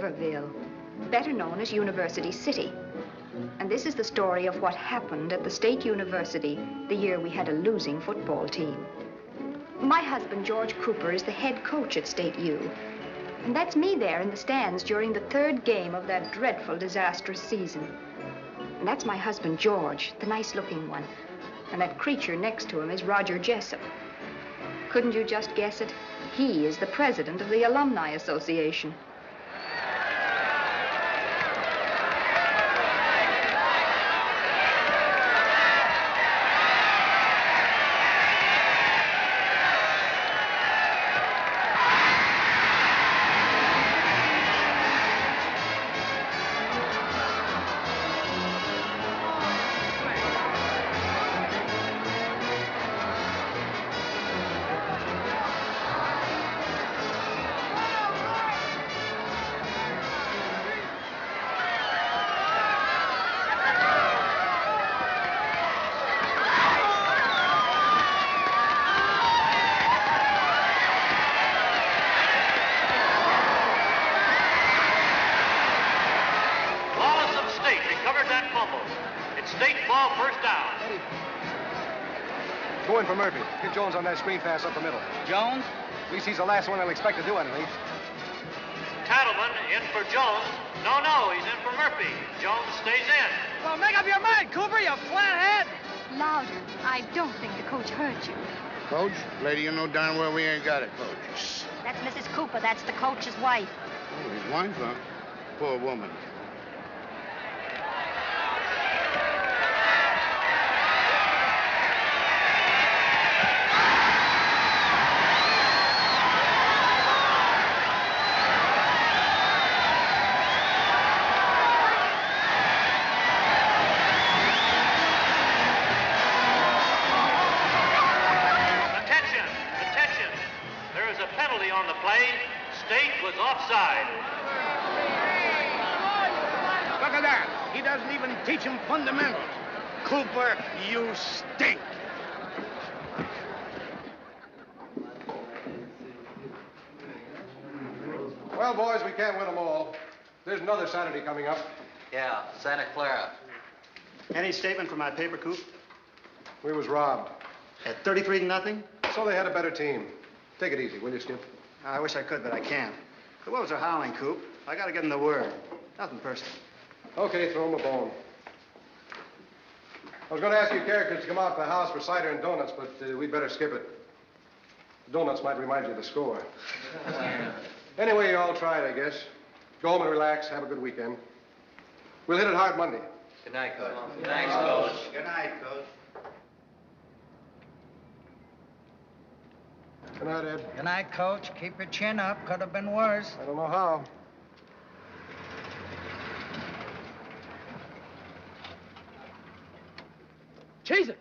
Riverville, better known as University City. And this is the story of what happened at the State University the year we had a losing football team. My husband, George Cooper, is the head coach at State U. And that's me there in the stands during the third game of that dreadful, disastrous season. And that's my husband, George, the nice-looking one. And that creature next to him is Roger Jessup. Couldn't you just guess it? He is the president of the Alumni Association. For Murphy. Get Jones on that screen pass up the middle. Jones? At least he's the last one they'll expect to do anything. Tattleman in for Jones. No, he's in for Murphy. Jones stays in. Well, make up your mind, Cooper, you flathead. Louder. I don't think the coach heard you. Coach? Lady, you know darn well we ain't got a coach. That's Mrs. Cooper. That's the coach's wife. Oh, his wife, huh? Poor woman. On the play, State was offside. Look at that. He doesn't even teach him fundamentals. Cooper, you stink. Well, boys, we can't win them all. There's another Saturday coming up. Yeah, Santa Clara. Any statement from my paper, Coop? We was robbed. At 33-0? So they had a better team. Take it easy, will you, Skip? I wish I could, but I can't. The wolves are howling, Coop. I gotta get them the word. Nothing personal. Okay, throw them a bone. I was going to ask you characters to come out to the house for cider and donuts, but we'd better skip it. The donuts might remind you of the score. Anyway, you all tried, I guess. Go home and relax. Have a good weekend. We'll hit it hard Monday. Good night, Coach. Thanks, Coach. Good night, Coach. Good night, Ed. Good night, Coach. Keep your chin up. Could have been worse. I don't know how. Chase it.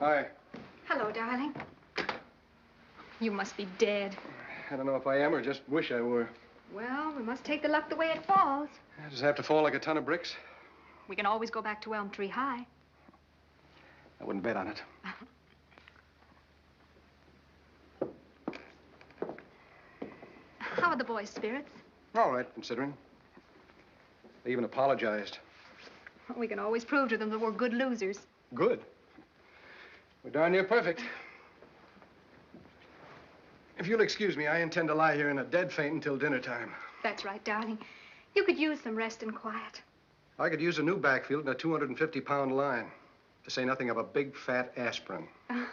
Hi. Hello, darling. You must be dead. I don't know if I am or just wish I were. Well, we must take the luck the way it falls. I just have to fall like a ton of bricks. We can always go back to Elm Tree High. I wouldn't bet on it. How are the boys' spirits? All right, considering. They even apologized. We can always prove to them that we're good losers. Good. We're darn near perfect. If you'll excuse me, I intend to lie here in a dead faint until dinner time. That's right, darling. You could use some rest and quiet. I could use a new backfield and a 250-pound line, to say nothing of a big, fat aspirin. Oh.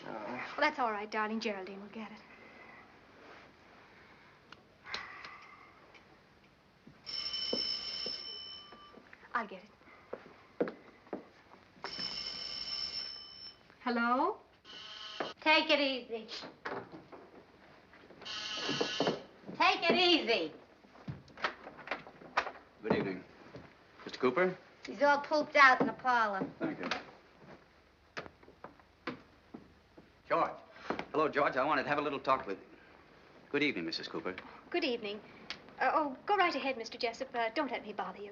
Well, that's all right, darling. Geraldine will get it. I'll get it. Hello? Take it easy. Take it easy. Good evening. Mr. Cooper? He's all pooped out in the parlor. Thank you. George. Hello, George. I wanted to have a little talk with you. Good evening, Mrs. Cooper. Good evening. Go right ahead, Mr. Jessup. Don't let me bother you.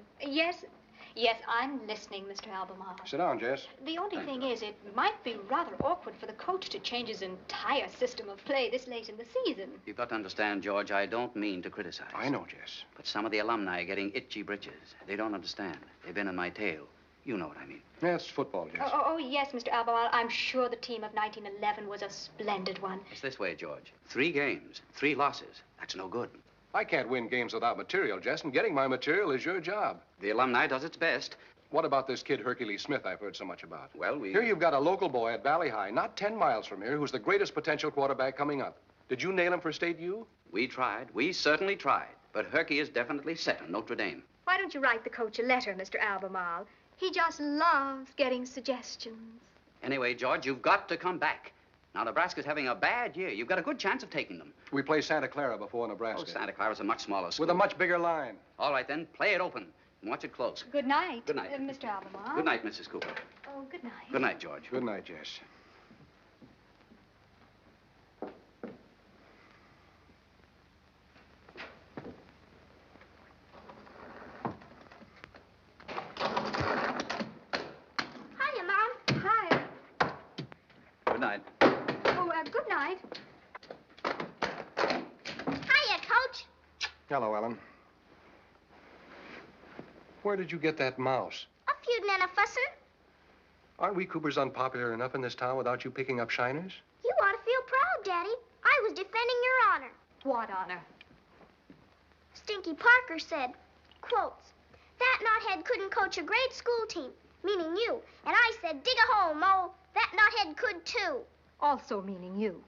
Yes, I'm listening, Mr. Albemarle. Sit down, Jess. The only thing is, it might be rather awkward for the coach to change his entire system of play this late in the season. You've got to understand, George, I don't mean to criticize. I know, Jess. But some of the alumni are getting itchy britches. They don't understand. They've been in my tail. You know what I mean. That's football, Jess. Yes, Mr. Albemarle. I'm sure the team of 1911 was a splendid one. It's this way, George. 3 games, 3 losses. That's no good. I can't win games without material, Jess, and getting my material is your job. The alumni does its best. What about this kid Hercules Smith I've heard so much about? Well, Here you've got a local boy at Valley High, not 10 miles from here, who's the greatest potential quarterback coming up. Did you nail him for State U? We tried. We certainly tried. But Herky is definitely set on Notre Dame. Why don't you write the coach a letter, Mr. Albemarle? He just loves getting suggestions. Anyway, George, you've got to come back. Now, Nebraska's having a bad year. You've got a good chance of taking them. We play Santa Clara before Nebraska. Oh, Santa Clara's a much smaller school. With a much bigger line. All right, then. Play it open. And watch it close. Good night. Good night. Mr. Albemarle. Good night, Mrs. Cooper. Oh, good night. Good night, George. Good night, Jess. Hiya, Mom. Hi. Good night. Good night. Hiya, Coach. Hello, Ellen. Where did you get that mouse? A feudin' and a fussin'. Aren't we Coopers unpopular enough in this town without you picking up shiners? You ought to feel proud, Daddy. I was defending your honor. What honor? Stinky Parker said, quotes, that knothead couldn't coach a great school team, meaning you. And I said, dig a hole, Mo. That knothead could too. Also meaning you.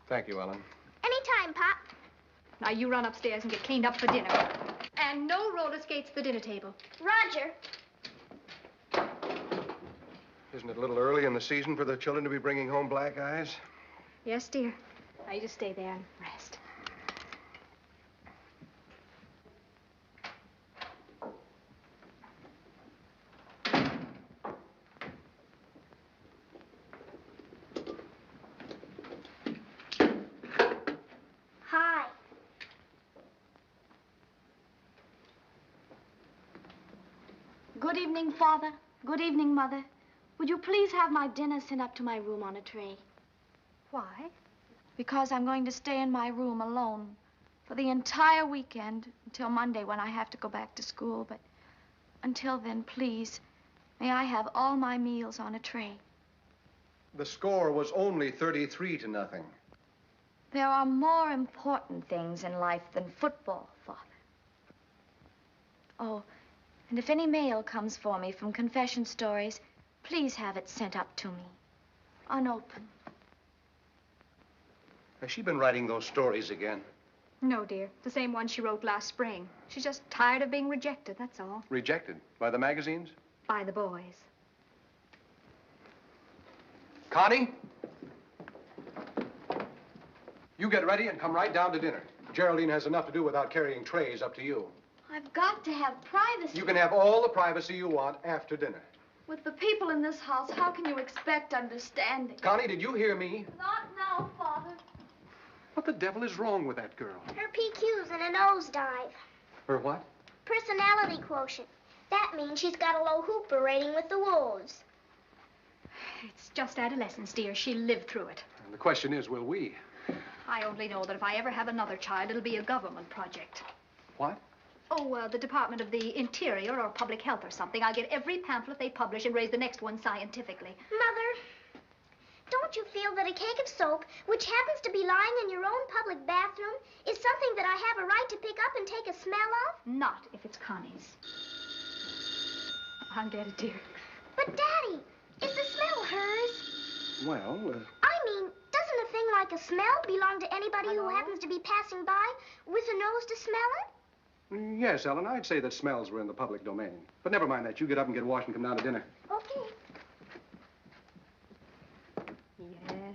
Thank you, Ellen. Anytime, Pop. Now you run upstairs and get cleaned up for dinner. And no roller skates at the dinner table. Roger. Isn't it a little early in the season for the children to be bringing home black eyes? Yes, dear. Now you just stay there and rest. Hi. Good evening, Father. Good evening, Mother. Would you please have my dinner sent up to my room on a tray? Why? Because I'm going to stay in my room alone for the entire weekend until Monday when I have to go back to school. But until then, please, may I have all my meals on a tray. The score was only 33-0. There are more important things in life than football, Father. Oh, and if any mail comes for me from Confession Stories, please have it sent up to me, unopened. Has she been writing those stories again? No, dear. The same one she wrote last spring. She's just tired of being rejected, that's all. Rejected? By the magazines? By the boys. Connie? You get ready and come right down to dinner. Geraldine has enough to do without carrying trays up to you. I've got to have privacy. You can have all the privacy you want after dinner. With the people in this house, how can you expect understanding? Connie, did you hear me? Not now, Father. What the devil is wrong with that girl? Her PQ's in a nosedive. Her what? Personality quotient. That means she's got a low Hooper rating with the Wolves. It's just adolescence, dear. She'll live through it. And the question is, will we? I only know that if I ever have another child, it'll be a government project. What? Oh, the Department of the Interior or Public Health or something. I'll get every pamphlet they publish and raise the next one scientifically. Mother, don't you feel that a cake of soap, which happens to be lying in your own public bathroom, is something that I have a right to pick up and take a smell of? Not if it's Connie's. I'll get it, dear. But, Daddy, is the smell hers? Well, I mean, doesn't a thing like a smell belong to anybody who happens to be passing by with a nose to smell it? yes, Ellen, I'd say that smells were in the public domain. But never mind that. You get up and get washed and come down to dinner. Okay. Yes.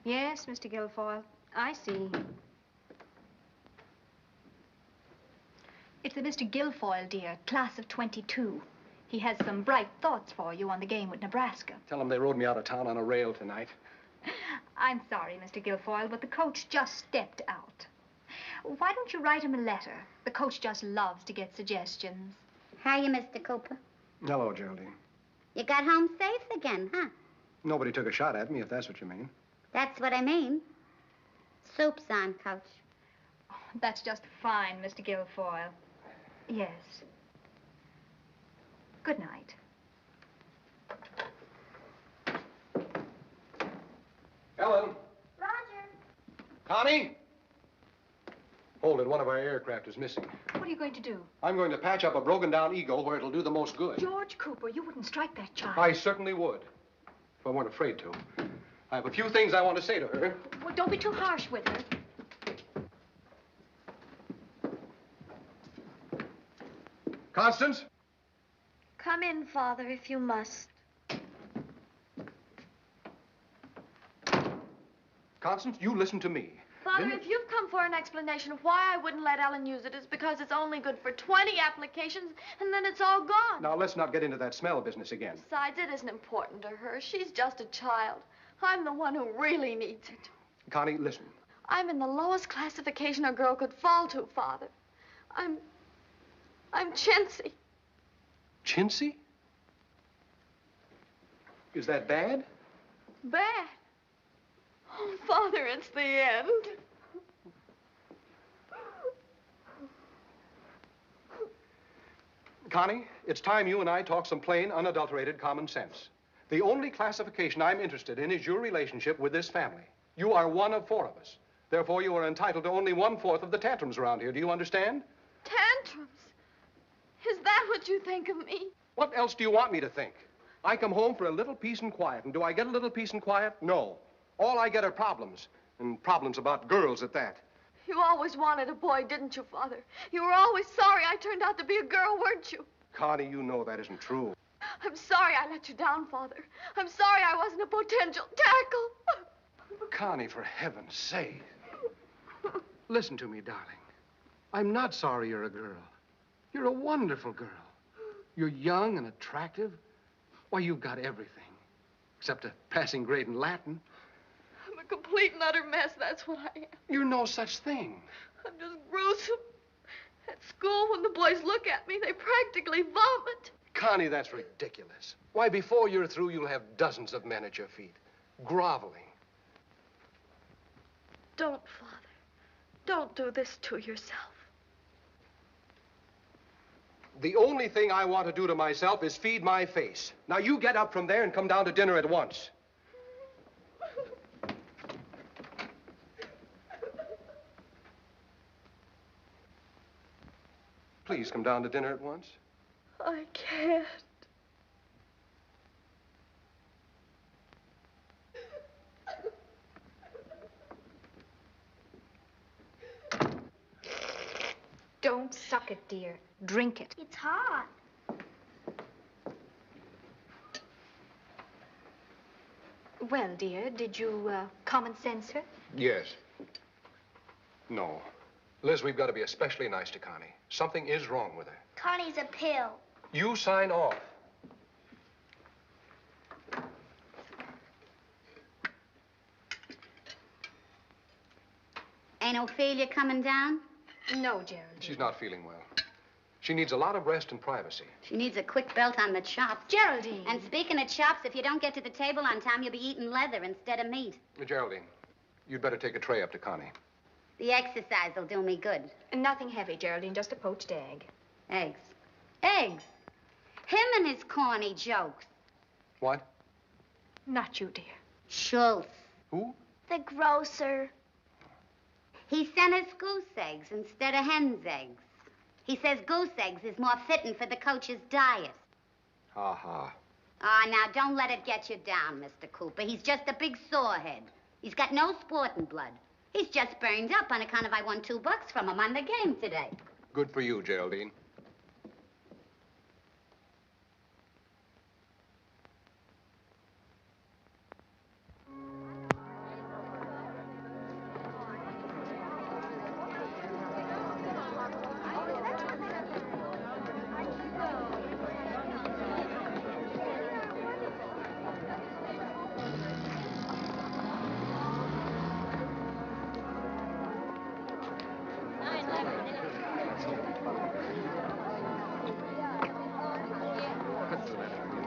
Yes, Mr. Guilfoyle. I see. It's the Mr. Guilfoyle, dear, class of 22. He has some bright thoughts for you on the game with Nebraska. Tell them they rode me out of town on a rail tonight. I'm sorry, Mr. Guilfoyle, but the coach just stepped out. Why don't you write him a letter? The coach just loves to get suggestions. Hiya, Mr. Cooper. Hello, Geraldine. You got home safe again, huh? Nobody took a shot at me, if that's what you mean. That's what I mean. Soup's on, Coach. Oh, that's just fine, Mr. Guilfoyle. Yes. Good night. Ellen. Roger. Connie? Hold it, one of our aircraft is missing. What are you going to do? I'm going to patch up a broken-down Eagle where it'll do the most good. George Cooper, you wouldn't strike that child. I certainly would, if I weren't afraid to. I have a few things I want to say to her. Well, don't be too harsh with her. Constance? Come in, Father, if you must. Constance, you listen to me. Father, Didn't- if you've come for an explanation of why I wouldn't let Ellen use it, it's because it's only good for 20 applications, and then it's all gone. Now, let's not get into that smell business again. Besides, it isn't important to her. She's just a child. I'm the one who really needs it. Connie, listen. I'm in the lowest classification a girl could fall to, Father. I'm chintzy. Chintzy? Is that bad? Bad. Oh, Father, it's the end. Connie, it's time you and I talk some plain, unadulterated common sense. The only classification I'm interested in is your relationship with this family. You are one of 4 of us. Therefore, you are entitled to only 1/4 of the tantrums around here. Do you understand? Tantrums? Is that what you think of me? What else do you want me to think? I come home for a little peace and quiet, and do I get a little peace and quiet? No. All I get are problems, and problems about girls at that. You always wanted a boy, didn't you, Father? You were always sorry I turned out to be a girl, weren't you? Connie, you know that isn't true. I'm sorry I let you down, Father. I'm sorry I wasn't a potential tackle. Connie, for heaven's sake. Listen to me, darling. I'm not sorry you're a girl. You're a wonderful girl. You're young and attractive. Why, you've got everything. Except a passing grade in Latin. I'm a complete and utter mess, that's what I am. You're no such thing. I'm just gruesome. At school, when the boys look at me, they practically vomit. Connie, that's ridiculous. Why, before you're through, you'll have dozens of men at your feet, groveling. Don't, Father. Don't do this to yourself. The only thing I want to do to myself is feed my face. Now, you get up from there and come down to dinner at once. Please come down to dinner at once. I can't. Don't suck it, dear. Drink it. It's hot. Well, dear, did you common sense her? Yes. No. Liz, we've got to be especially nice to Connie. Something is wrong with her. Connie's a pill. You sign off. Ain't Ophelia coming down? No, Geraldine. She's not feeling well. She needs a lot of rest and privacy. She needs a quick belt on the chops. Geraldine. And speaking of chops, if you don't get to the table on time, you'll be eating leather instead of meat. Geraldine, you'd better take a tray up to Connie. The exercise will do me good. Nothing heavy, Geraldine, just a poached egg. Eggs. Eggs. Him and his corny jokes. What? Not you, dear. Schultz. Who? The grocer. He sent us goose eggs instead of hen's eggs. He says goose eggs is more fitting for the coach's diet. Ha-ha. Ah, now, don't let it get you down, Mr. Cooper. He's just a big sorehead. He's got no sporting blood. He's just burned up on account of I won $2 from him on the game today. Good for you, Geraldine.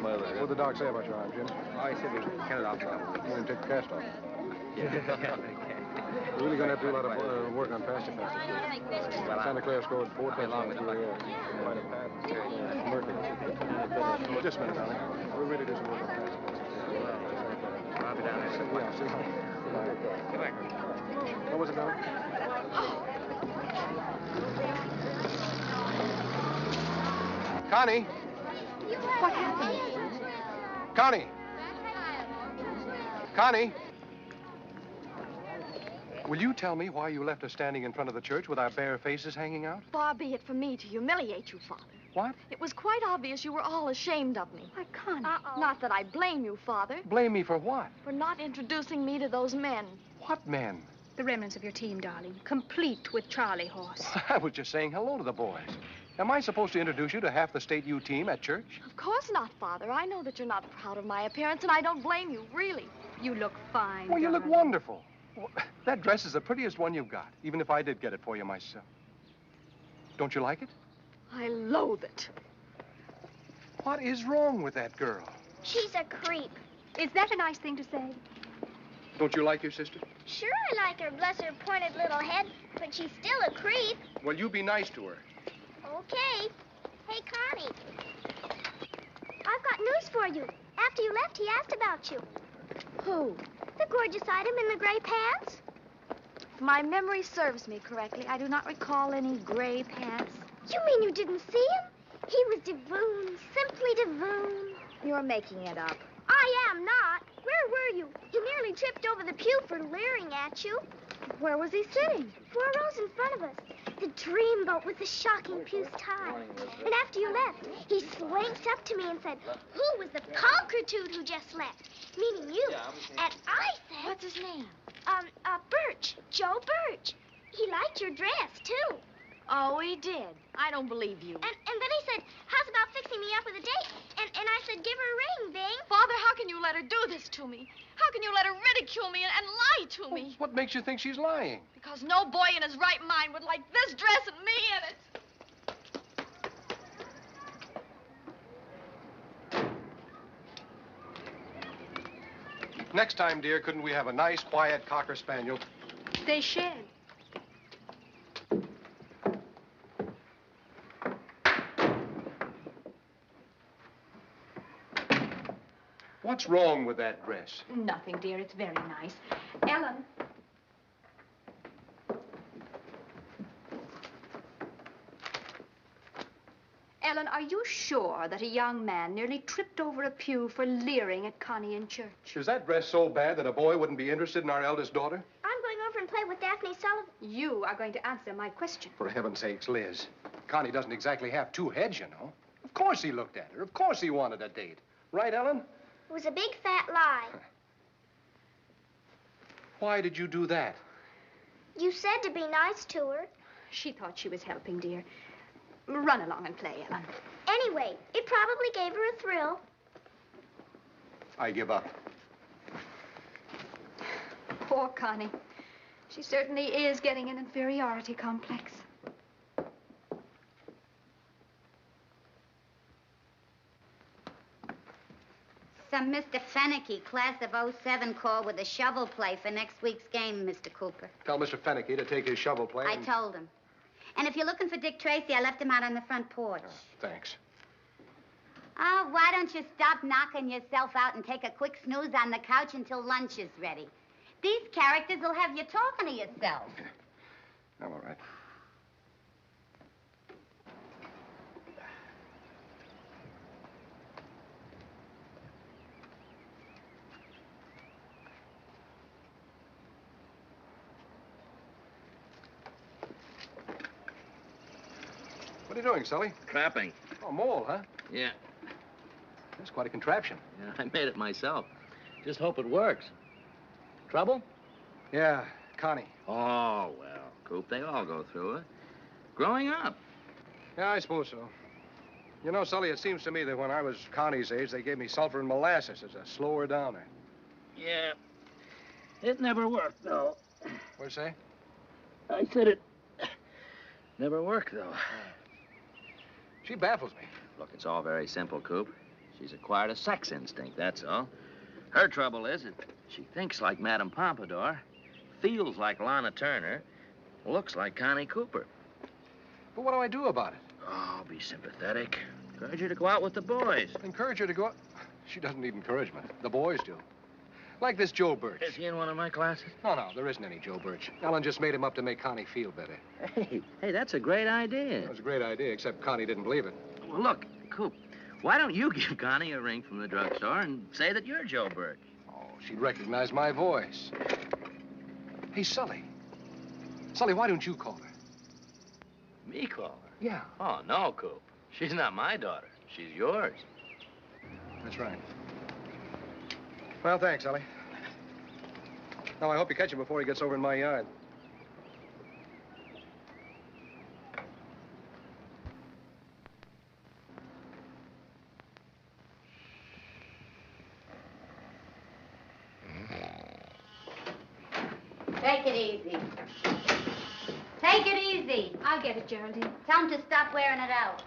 What'd the doc say about your arm, Jim? Oh, he said we should cut it off. You didn't take the cast off. We're really going to have to do a lot of work on faster passes. Santa Clara scored 4 touchdowns. Quite a pass. Murphy. Just a minute, darling. We'll really do some work on faster passes. I'll be down there. Yeah, see. Come back. What was it, darling? Connie! What happened? Connie! Connie! Will you tell me why you left us standing in front of the church with our bare faces hanging out? Far be it from me to humiliate you, Father. What? It was quite obvious you were all ashamed of me. Why, Connie. Not that I blame you, Father, Blame me for what? for not introducing me to those men. What men? The remnants of your team, darling. Complete with Charlie Horse. I was just saying hello to the boys. Am I supposed to introduce you to half the state U team at church? Of course not, Father. I know that you're not proud of my appearance, and I don't blame you, really. You look fine. Well, you look darling. wonderful. That dress is the prettiest one you've got, even if I did get it for you myself. Don't you like it? I loathe it. What is wrong with that girl? She's a creep. Is that a nice thing to say? Don't you like your sister? Sure, I like her, bless her pointed little head, but she's still a creep. Well, you be nice to her. Okay. Hey, Connie. I've got news for you. After you left, he asked about you. Who? The gorgeous item in the gray pants. If my memory serves me correctly, I do not recall any gray pants. You mean you didn't see him? He was divine, simply divine. You're making it up. I am not. Where were you? He nearly tripped over the pew for leering at you. Where was he sitting? 4 rows in front of us. The dreamboat with the shocking puce tie. And after you left, he slinked up to me and said, "Who was the pulchritude who just left?" Meaning you. And I said... What's his name? Birch. Joe Birch. He liked your dress, too. Oh, he did. I don't believe you. And then he said, "How's about fixing me up with a date?" And I said, "Give her a ring, Bing." Father, how can you let her do this to me? How can you let her ridicule me and lie to me? What makes you think she's lying? Because no boy in his right mind would like this dress and me in it. Next time, dear, couldn't we have a nice, quiet Cocker Spaniel? They shed. What's wrong with that dress? Nothing, dear. It's very nice. Ellen. Ellen, are you sure that a young man nearly tripped over a pew for leering at Connie in church? Is that dress so bad that a boy wouldn't be interested in our eldest daughter? I'm going over and play with Daphne Sullivan. You are going to answer my question. For heaven's sakes, Liz. Connie doesn't exactly have 2 heads, you know. Of course he looked at her. Of course he wanted a date. Right, Ellen? It was a big fat lie. Why did you do that? You said to be nice to her. She thought she was helping, dear. Run along and play, Ellen. Anyway, it probably gave her a thrill. I give up. Poor Connie. She certainly is getting an inferiority complex. Some Mr. Fennicky, class of '07, called with a shovel play for next week's game, Mr. Cooper. Tell Mr. Fennicky to take his shovel play. I told him. And if you're looking for Dick Tracy, I left him out on the front porch. Oh, thanks. Oh, why don't you stop knocking yourself out and take a quick snooze on the couch until lunch is ready? These characters will have you talking to yourself. I'm all right. What are you doing, Sully? Trapping. Oh, mole, huh? Yeah. That's quite a contraption. Yeah, I made it myself. Just hope it works. Trouble? Yeah, Connie. Oh, well, Coop, they all go through it. Growing up. Yeah, I suppose so. You know, Sully, it seems to me that when I was Connie's age, they gave me sulfur and molasses as a slower downer. Yeah. It never worked, though. What'd you say? I said it never worked, though. She baffles me. Look, it's all very simple, Coop. She's acquired a sex instinct, that's all. Her trouble is that she thinks like Madame Pompadour, feels like Lana Turner, looks like Connie Cooper. But what do I do about it? Oh, be sympathetic. Encourage her to go out with the boys. Encourage her to go out? She doesn't need encouragement. The boys do. Like this Joe Birch. Is he in one of my classes? No, there isn't any Joe Birch. Ellen just made him up to make Connie feel better. Hey, that's a great idea. It was a great idea, except Connie didn't believe it. Well, look, Coop, why don't you give Connie a ring from the drugstore and say that you're Joe Birch? Oh, she'd recognize my voice. Hey, Sully. Sully, why don't you call her? Me call her? Yeah. Oh, no, Coop. She's not my daughter. She's yours. That's right. Well, thanks, Sully. Now, I hope you catch him before he gets over in my yard. Take it easy. Take it easy. I'll get it, Geraldine. Tell him to stop wearing it out.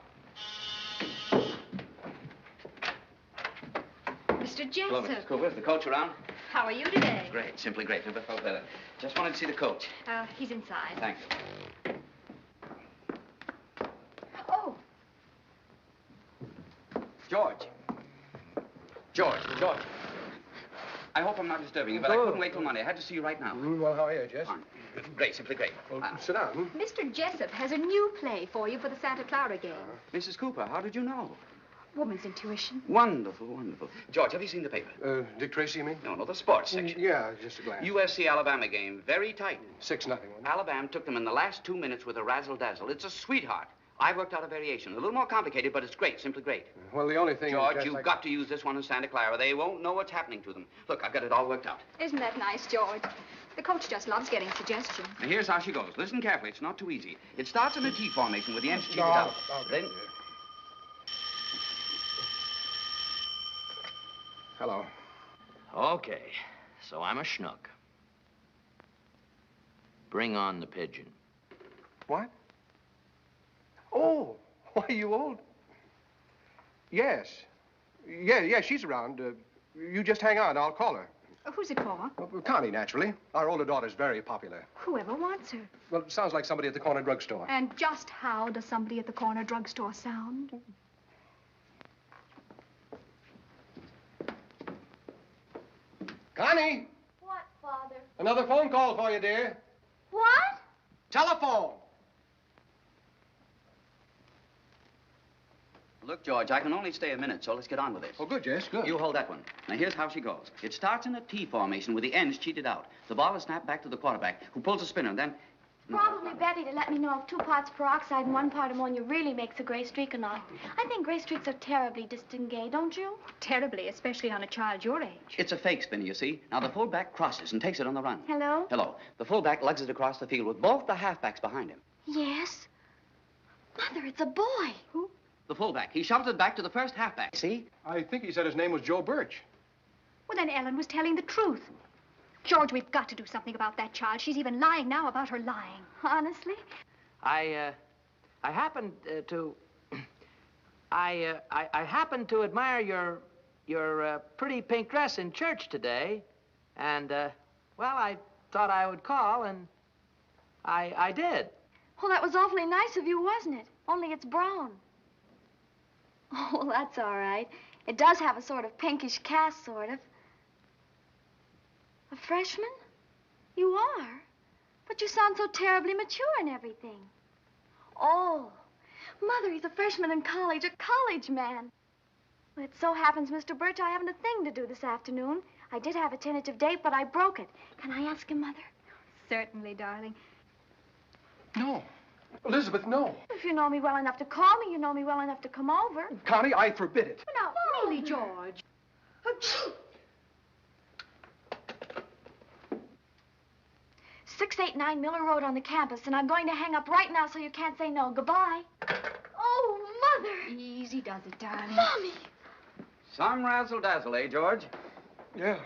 Mr. Jessup. Hello, Mrs. Cooper. Is the coach around? How are you today? Great, simply great. Never felt better. Just wanted to see the coach. He's inside. Thank you. Oh. George. George. I hope I'm not disturbing you, but I couldn't wait till Monday. I had to see you right now. Well, how are you, Jess? Fine. Great, simply great. Well, sit down. Mr. Jessup has a new play for you for the Santa Clara game. Mrs. Cooper, how did you know? Woman's intuition. Wonderful, wonderful. George, have you seen the paper? Dick Tracy, you mean? No, the sports section. Yeah, just a glance. USC-Alabama game. Very tight. 6-0, wasn't it? Alabama took them in the last 2 minutes with a razzle-dazzle. It's a sweetheart. I've worked out a variation. A little more complicated, but it's great, simply great. Well, the only thing George, is, you've got to use this one in Santa Clara. They won't know what's happening to them. Look, I've got it all worked out. Isn't that nice, George? The coach just loves getting suggestions. Now, here's how she goes. Listen carefully. It's not too easy. It starts in a T formation with the ends cheated out. Then... Hello. Okay, so I'm a schnook. Bring on the pigeon. What? Oh, why, you old... Yes. Yeah, she's around. You just hang on. I'll call her. Who's it for? Well, Connie, naturally. Our older daughter's very popular. Whoever wants her. Well, it sounds like somebody at the corner drugstore. And just how does somebody at the corner drugstore sound? Connie! What, Father? Another phone call for you, dear. What? Telephone! Look, George, I can only stay a minute, so let's get on with this. Oh, good, Jess, good. You hold that one. Now, here's how she goes. It starts in a T formation with the ends cheated out. The ball is snapped back to the quarterback, who pulls a spinner, and then... Probably Betty to let me know if 2 parts peroxide and 1 part ammonia really makes a gray streak or not. I think gray streaks are terribly distingué, don't you? Terribly, especially on a child your age. It's a fake spinner, you see. Now, the fullback crosses and takes it on the run. Hello? Hello. The fullback lugs it across the field with both the halfbacks behind him. Yes. Mother, it's a boy. Who? The fullback. He shoves it back to the first halfback. See? I think he said his name was Joe Birch. Well, then Ellen was telling the truth. George, we've got to do something about that child. She's even lying now about her lying. Honestly? I happened to... I happened to admire your pretty pink dress in church today. And, well, I thought I would call, and I did. Well, that was awfully nice of you, wasn't it? Only it's brown. Oh, well, that's all right. It does have a sort of pinkish cast, sort of. A freshman? You are? But you sound so terribly mature and everything. Oh, Mother, he's a freshman in college, a college man. Well, it so happens, Mr. Birch, I haven't a thing to do this afternoon. I did have a tentative date, but I broke it. Can I ask him, Mother? Certainly, darling. No. Elizabeth, no. If you know me well enough to call me, you know me well enough to come over. Connie, I forbid it. Now, really, George. 689 Miller Road on the campus, and I'm going to hang up right now so you can't say no. Goodbye. Oh, Mother. Easy does it, darling. Mommy. Some razzle-dazzle, eh, George? Yeah.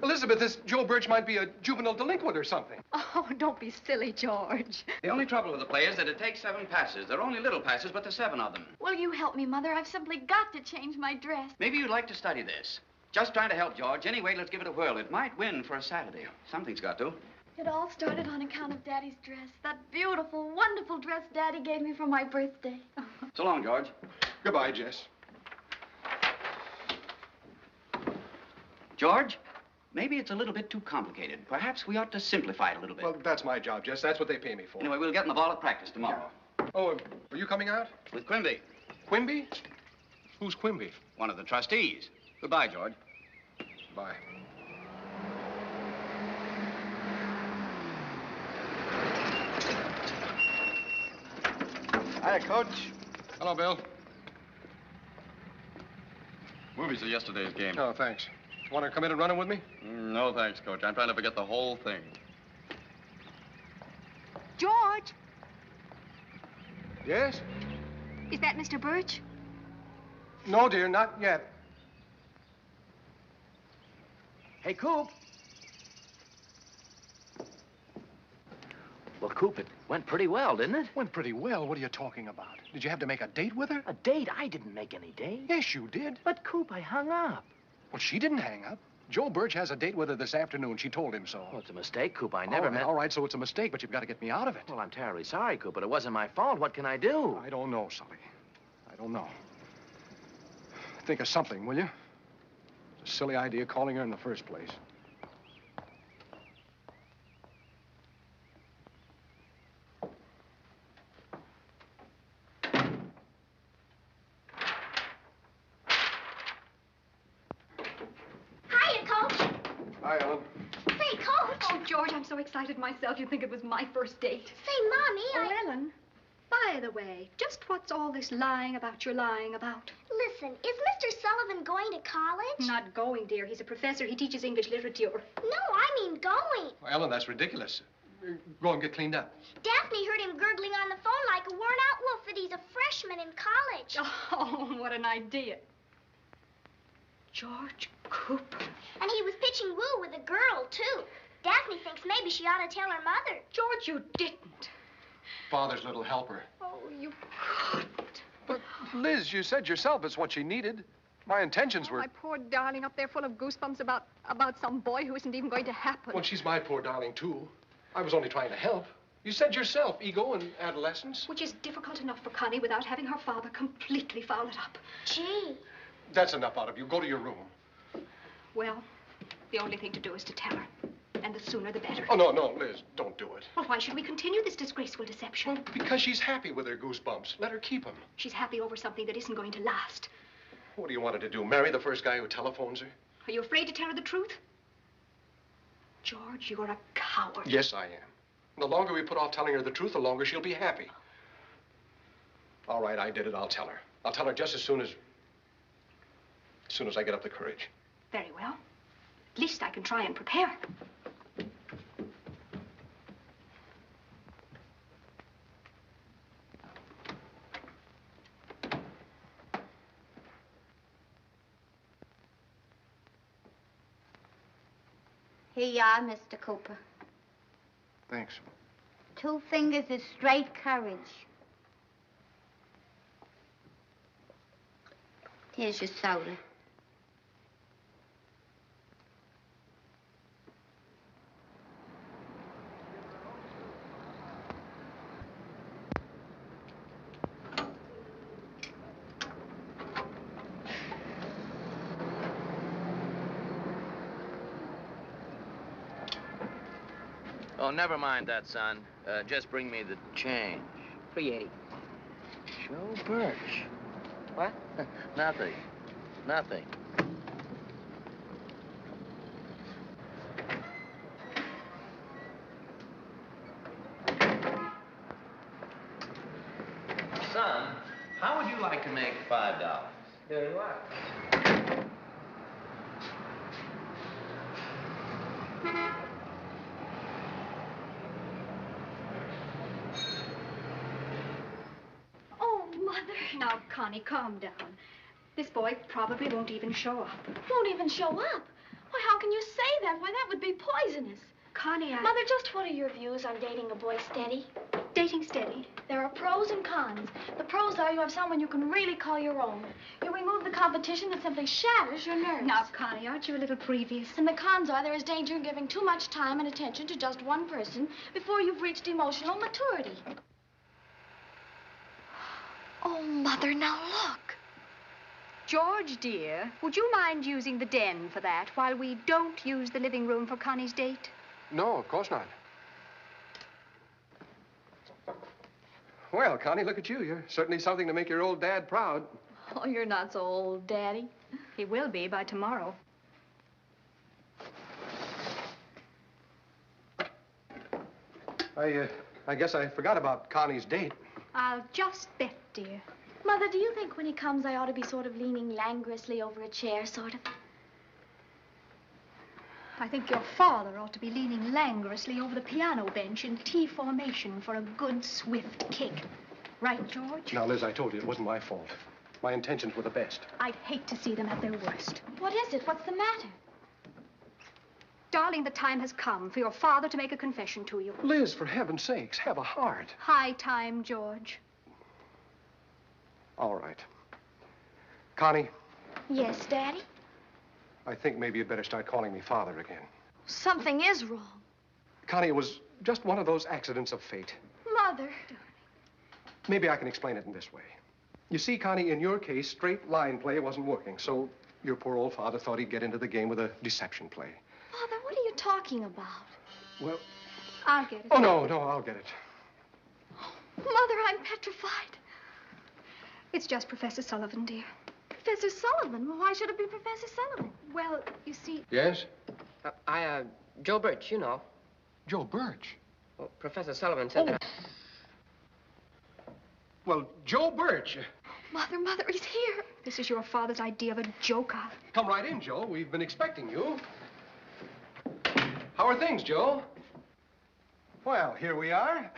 Elizabeth, this Joe Birch might be a juvenile delinquent or something. Oh, don't be silly, George. The only trouble with the play is that it takes 7 passes. They're only little passes, but there's 7 of them. Will you help me, Mother? I've simply got to change my dress. Maybe you'd like to study this. Just trying to help George. Anyway, let's give it a whirl. It might win for a Saturday. Something's got to. It all started on account of Daddy's dress. That beautiful, wonderful dress Daddy gave me for my birthday. So long, George. Goodbye, Jess. George, maybe it's a little bit too complicated. Perhaps we ought to simplify it a little bit. Well, that's my job, Jess. That's what they pay me for. Anyway, we'll get in the ball at practice tomorrow. Oh, are you coming out? With Quimby. Quimby? Who's Quimby? One of the trustees. Goodbye, George. Bye. Hiya, Coach. Hello, Bill. Movies are yesterday's game. Oh, thanks. Want to come in and run them with me? No, thanks, Coach. I'm trying to forget the whole thing. George, Yes? is that Mr. Birch? No, dear, not yet. Hey, Coop. Well, Coop, it went pretty well, didn't it? Went pretty well. What are you talking about? Did you have to make a date with her? A date? I didn't make any date. Yes, you did. But, Coop, I hung up. Well, she didn't hang up. Joe Birch has a date with her this afternoon. She told him so. Well, it's a mistake, Coop. I never meant... All right, so it's a mistake, but you've got to get me out of it. Well, I'm terribly sorry, Coop, but it wasn't my fault. What can I do? I don't know, Sully. I don't know. Think of something, will you? It's a silly idea calling her in the first place. Hiya, Coach. Hi, Ellen. Say, Coach. Oh, George, I'm so excited myself. You'd think it was my first date. Say, Mommy, Oh, Ellen, by the way, just what's all this lying about you're lying about? Listen, is Mr. Sullivan going to college? Not going, dear. He's a professor. He teaches English literature. No, I mean going. Well, Ellen, that's ridiculous. Go and get cleaned up. Daphne heard him gurgling on the phone like a worn-out wolf that he's a freshman in college. Oh, what an idea. George Cooper. And he was pitching woo with a girl, too. Daphne thinks maybe she ought to tell her mother. George, you didn't. Father's little helper. Oh, you couldn't. But, Liz, you said yourself it's what she needed. My intentions were... My poor darling up there full of goosebumps about some boy who isn't even going to happen. Well, she's my poor darling, too. I was only trying to help. You said yourself, ego and adolescence. Which is difficult enough for Connie without having her father completely foul it up. Gee. That's enough out of you. Go to your room. Well, the only thing to do is to tell her. And the sooner the better. Oh, no, Liz, don't do it. Well, why should we continue this disgraceful deception? Well, because she's happy with her goosebumps. Let her keep them. She's happy over something that isn't going to last. What do you want her to do, marry the first guy who telephones her? Are you afraid to tell her the truth? George, you're a coward. Yes, I am. The longer we put off telling her the truth, the longer she'll be happy. All right, I did it. I'll tell her. I'll tell her just as soon as I get up the courage. Very well. At least I can try and prepare. Here you are, Mr. Cooper. Thanks. 2 fingers is straight courage. Here's your soda. Oh, never mind that, son. Just bring me the change. $3.80. Joe Birch. What? Nothing. Nothing. Son, how would you like to make $5? Doing what? Oh, Mother. Now, Connie, calm down. This boy probably won't even show up. Won't even show up. Why, how can you say that? Why, that would be poisonous. Connie, Mother, just what are your views on dating a boy steady? Dating steady? There are pros and cons. The pros are you have someone you can really call your own. You remove the competition that simply shatters your nerves. Now, Connie, aren't you a little previous? And the cons are there is danger in giving too much time and attention to just one person before you've reached emotional maturity. Oh, Mother, now look. George, dear, would you mind using the den for that while we don't use the living room for Connie's date? No, of course not. Well, Connie, look at you. You're certainly something to make your old dad proud. Oh, you're not so old, Daddy. He will be by tomorrow. I guess I forgot about Connie's date. I'll just bet, dear. Mother, do you think when he comes I ought to be sort of leaning languorously over a chair, sort of? I think your father ought to be leaning languorously over the piano bench in T formation for a good, swift kick. Right, George? Now, Liz, I told you it wasn't my fault. My intentions were the best. I'd hate to see them at their worst. What is it? What's the matter? Darling, the time has come for your father to make a confession to you. Liz, for heaven's sakes, have a heart. High time, George. All right. Connie, Yes, Daddy? I think maybe you'd better start calling me father again. Something is wrong. Connie, it was just one of those accidents of fate. Mother. Maybe I can explain it in this way. You see, Connie, in your case, straight line play wasn't working, so your poor old father thought he'd get into the game with a deception play. Father, what are you talking about? Well... I'll get it. Oh, no, I'll get it. Mother, I'm petrified. It's just Professor Sullivan, dear. Professor Sullivan? Well, why should it be Professor Sullivan? Well, you see... Yes? Joe Birch, you know. Joe Birch? Well, Professor Sullivan said that. Well, Joe Birch. Mother, he's here. This is your father's idea of a joker. Come right in, Joe. We've been expecting you. How are things, Joe? Well, here we are.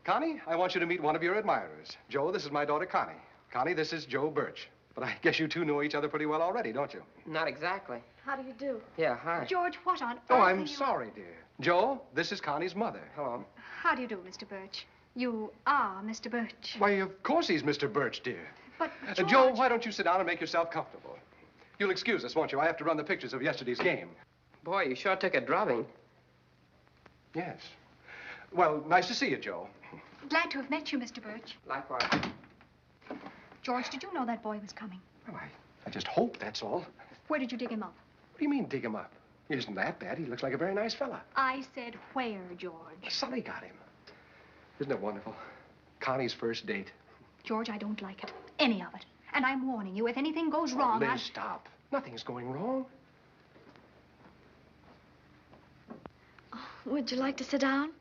Connie, I want you to meet one of your admirers. Joe, this is my daughter, Connie. Connie, this is Joe Birch. But I guess you two know each other pretty well already, don't you? Not exactly. How do you do? Yeah, hi. George, what on earth Oh, are I'm you... sorry, dear. Joe, this is Connie's mother. Hello. How do you do, Mr. Birch? You are Mr. Birch. Why, of course he's Mr. Birch, dear. But, George... Joe, why don't you sit down and make yourself comfortable? You'll excuse us, won't you? I have to run the pictures of yesterday's game. Boy, you sure took a drubbing. Yes. Well, nice to see you, Joe. Glad to have met you, Mr. Birch. Likewise. George, did you know that boy was coming? Well, I just hope, that's all. Where did you dig him up? What do you mean, dig him up? He isn't that bad. He looks like a very nice fella. I said where, George? Sully got him. Isn't it wonderful? Connie's first date. George, I don't like it. Any of it. And I'm warning you, if anything goes wrong, Liz, stop. Nothing's going wrong. Would you like to sit down?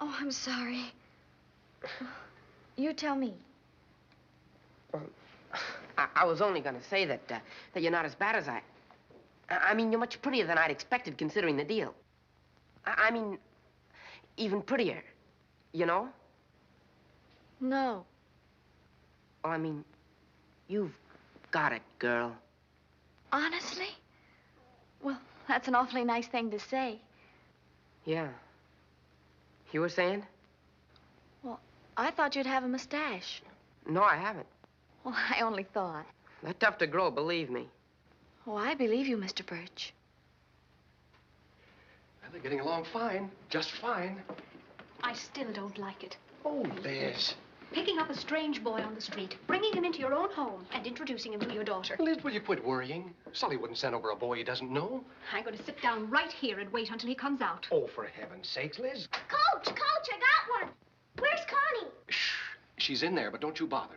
Oh, I'm sorry. You tell me. I was only going to say that you're not as bad as I mean, you're much prettier than I'd expected, considering the deal. I mean, even prettier, you know? No. Oh, I mean, you've got it, girl. Honestly? Well, that's an awfully nice thing to say. Yeah. You were saying? Well, I thought you'd have a mustache. No, I haven't. Well, I only thought. They're tough to grow, believe me. Oh, I believe you, Mr. Birch. Well, they're getting along fine. Just fine. I still don't like it. Oh, Liz. Picking up a strange boy on the street, bringing him into your own home, and introducing him to your daughter. Liz, will you quit worrying? Sully wouldn't send over a boy he doesn't know. I'm going to sit down right here and wait until he comes out. Oh, for heaven's sakes, Liz. Coach, I got one. Where's Connie? Shh. She's in there, but don't you bother.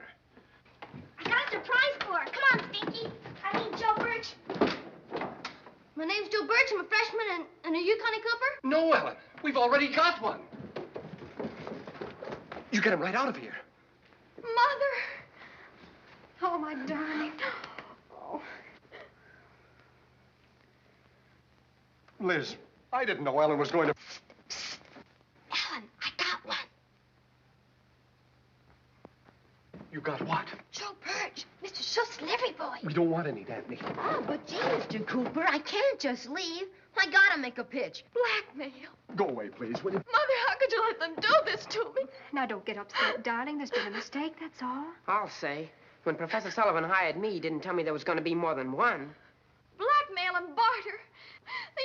I got a surprise for her. Come on, Stinky. I mean, Joe Birch. My name's Joe Birch. I'm a freshman, and are you Connie Cooper? No, Ellen. We've already got one. You get him right out of here. Mother! Oh, my darling. Oh. Liz, I didn't know Ellen was going to... Ellen, I got one. You got what? Joe Birch, Mr. Schuss, Livery Boy. We don't want any, Daphne. Oh, but gee, Mr. Cooper, I can't just leave. I gotta make a pitch. Blackmail. Go away, please, will you? Mother, how could you let them do this to me? Now, don't get upset, darling. There's been a mistake, that's all. I'll say. When Professor Sullivan hired me, he didn't tell me there was going to be more than one. Blackmail and barter. The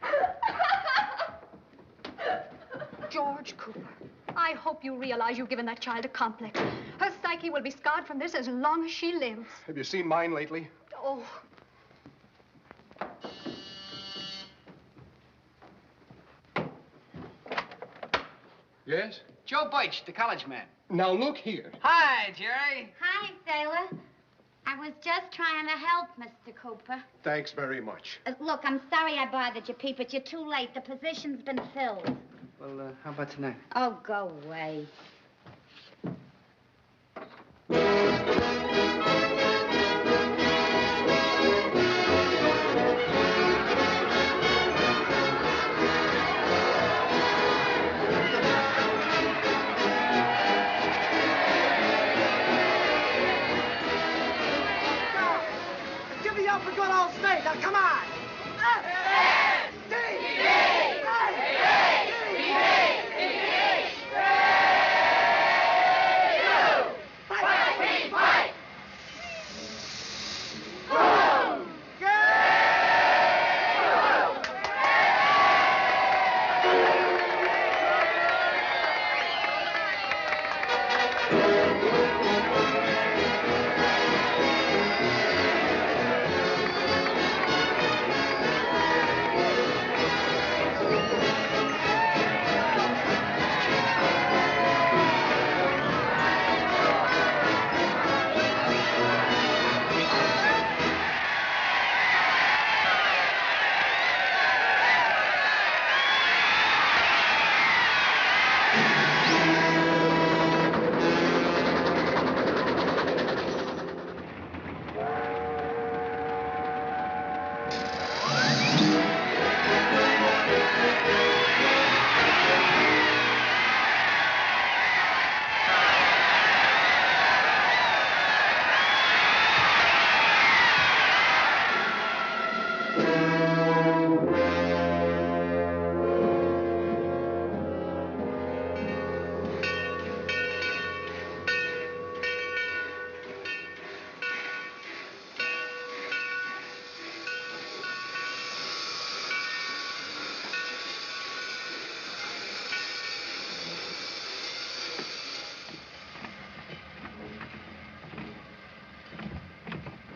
humiliation. George Cooper, I hope you realize you've given that child a complex. Her psyche will be scarred from this as long as she lives. Have you seen mine lately? Oh. Yes? Joe Birch, the college man. Now, look here. Hi, Jerry. Hi, sailor. I was just trying to help, Mr. Cooper. Thanks very much. Look, I'm sorry I bothered you, Pete, but you're too late. The position's been filled. Well, how about tonight? Oh, go away. Give me up for good old state. Now, come on.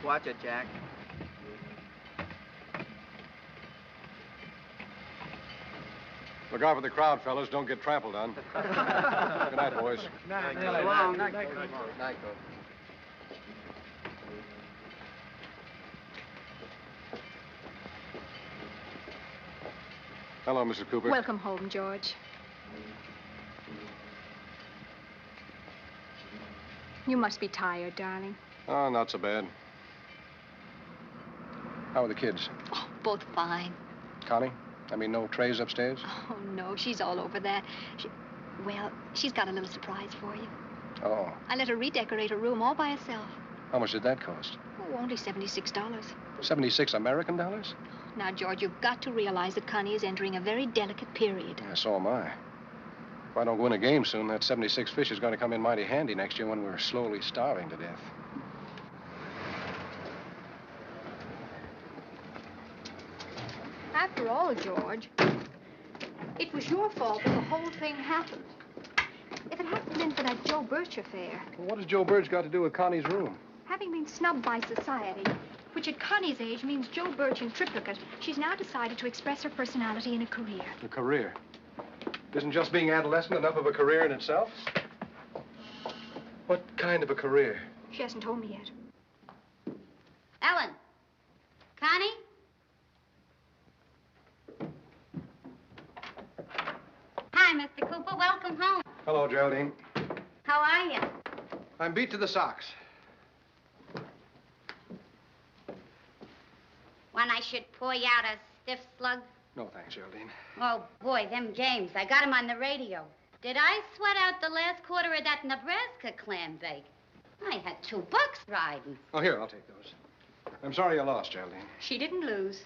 Watch it, Jack. Look out for the crowd, fellas. Don't get trampled on. Good night, boys. Night, Night, Coach. Hello, Mrs. Cooper. Welcome home, George. You must be tired, darling. Oh, not so bad. How are the kids? Oh, both fine. Connie? I mean, no trays upstairs? Oh, no, she's all over that. Well, she's got a little surprise for you. Oh. I let her redecorate her room all by herself. How much did that cost? Oh, only $76. 76 American dollars? Now, George, you've got to realize that Connie is entering a very delicate period. Yeah, so am I. If I don't win a game soon, that 76 fish is going to come in mighty handy next year when we're slowly starving to death. After all, George, it was your fault that the whole thing happened. If it hadn't been for that Joe Birch affair, Well, what has Joe Birch got to do with Connie's room? having been snubbed by society, which at Connie's age means Joe Birch in triplicate, she's now decided to express her personality in a career. A career. Isn't just being adolescent enough of a career in itself? What kind of a career? She hasn't told me yet. welcome home. Hello, Geraldine. How are you? I'm beat to the socks. When I should pour you out a stiff slug? No, thanks, Geraldine. Oh, boy, them games. I got 'em on the radio. Did I sweat out the last quarter of that Nebraska clam bake? I had $2 riding. Oh, here, I'll take those. I'm sorry you lost, Geraldine. She didn't lose.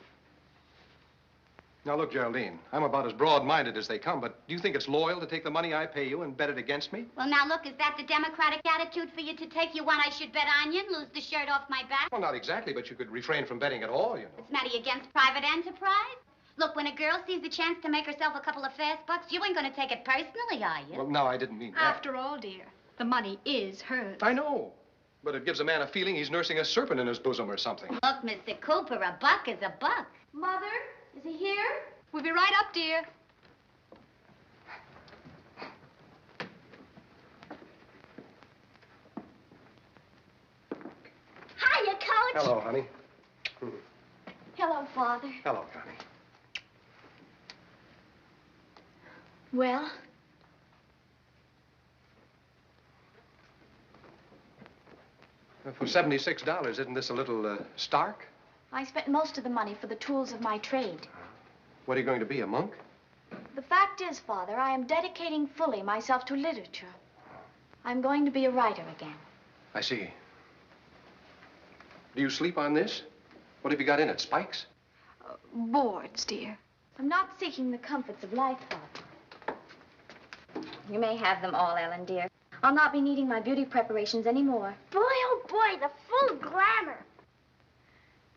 Now, look, Geraldine, I'm about as broad-minded as they come, but do you think it's loyal to take the money I pay you and bet it against me? Well, now, look, is that the Democratic attitude for you to take? You want I should bet on you and lose the shirt off my back? Well, not exactly, but you could refrain from betting at all, you know. Is Matty against private enterprise? Look, when a girl sees a chance to make herself a couple of fast bucks, you ain't going to take it personally, are you? Well, no, I didn't mean that. After all, dear, the money is hers. I know, but it gives a man a feeling he's nursing a serpent in his bosom or something. Look, Mr. Cooper, a buck is a buck. Mother, is he here? We'll be right up, dear. Hiya, Coach. Hello, honey. Hello, Father. Hello, Connie. Well, For $76, isn't this a little stark? I spent most of the money for the tools of my trade. What are you going to be, a monk? The fact is, Father, I am dedicating fully myself to literature. I'm going to be a writer again. I see. Do you sleep on this? What have you got in it, spikes? Boards, dear. I'm not seeking the comforts of life, Father. You may have them all, Ellen, dear. I'll not be needing my beauty preparations anymore. Boy, oh boy, the full glamour.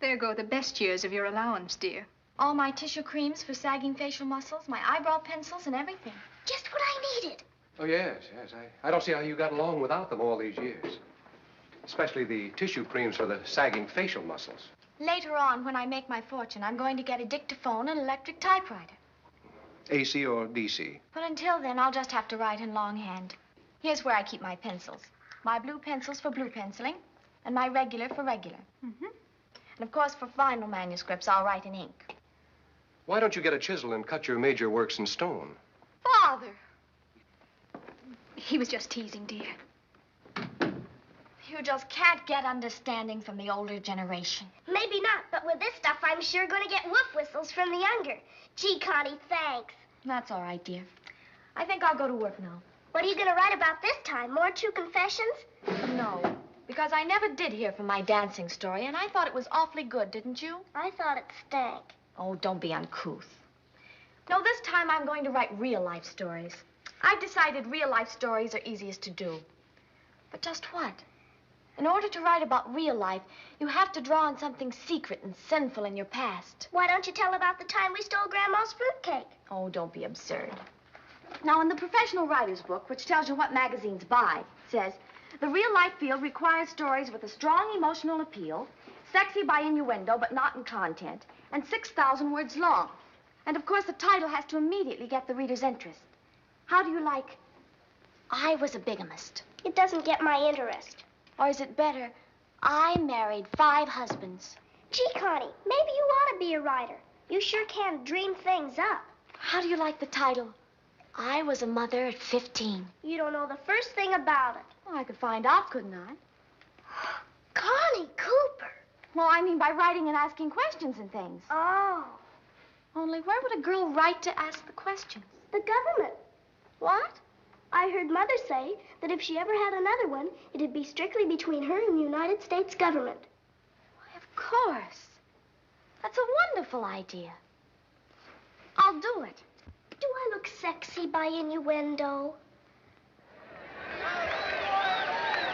There go the best years of your allowance, dear. All my tissue creams for sagging facial muscles, my eyebrow pencils, and everything. Just what I needed. Oh, yes. I don't see how you got along without them all these years. Especially the tissue creams for the sagging facial muscles. Later on, when I make my fortune, I'm going to get a dictaphone and electric typewriter. AC or DC? But until then, I'll just have to write in longhand. Here's where I keep my pencils. My blue pencils for blue penciling, and my regular for regular. Mm-hmm. And of course, for final manuscripts, I'll write in ink. Why don't you get a chisel and cut your major works in stone? Father! He was just teasing, dear. You just can't get understanding from the older generation. Maybe not, but with this stuff, I'm sure going to get woof whistles from the younger. Gee, Connie, thanks. That's all right, dear. I think I'll go to work now. What are you going to write about this time? More true confessions? No, because I never did hear from my dancing story, and I thought it was awfully good, didn't you? I thought it stank. Oh, don't be uncouth. No, this time I'm going to write real-life stories. I've decided real-life stories are easiest to do. But just what? In order to write about real life, you have to draw on something secret and sinful in your past. Why don't you tell about the time we stole Grandma's fruitcake? Oh, don't be absurd. Now, in the professional writer's book, which tells you what magazines buy, it says, the real-life field requires stories with a strong emotional appeal, sexy by innuendo but not in content, and 6,000 words long. And, of course, the title has to immediately get the reader's interest. How do you like, I was a bigamist? It doesn't get my interest. Or is it better, I married 5 husbands? Gee, Connie, maybe you ought to be a writer. You sure can dream things up. How do you like the title? I was a mother at 15. You don't know the first thing about it. Well, I could find out, couldn't I? Connie Cooper. Well, I mean by writing and asking questions and things. Oh. Only where would a girl write to ask the questions? The government. What? I heard Mother say that if she ever had another one, it'd be strictly between her and the United States government. Why, of course. That's a wonderful idea. I'll do it. Do I look sexy by innuendo?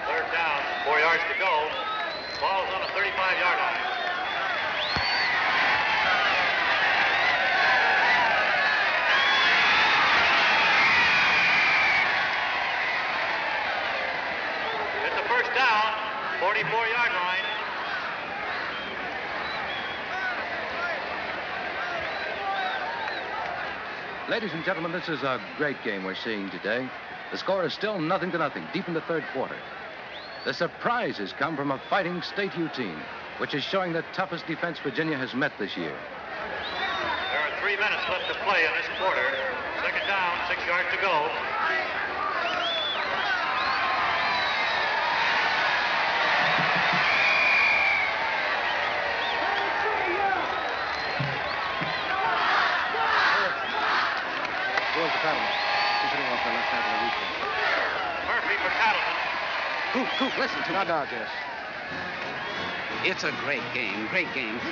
3rd down, 4 yards to go. Ball's on the 35-yard line. It's a 1st down, 44-yard line. Ladies and gentlemen, this is a great game we're seeing today. The score is still 0-0, deep in the 3rd quarter. The surprises come from a fighting State U team, which is showing the toughest defense Virginia has met this year. There are 3 minutes left to play in this quarter. 2nd down, 6 yards to go. Cattleman. He's hitting off the left tackle of Eastern. Murphy for Cattleman. Coop, listen to me. Now, Jess. It's a great game.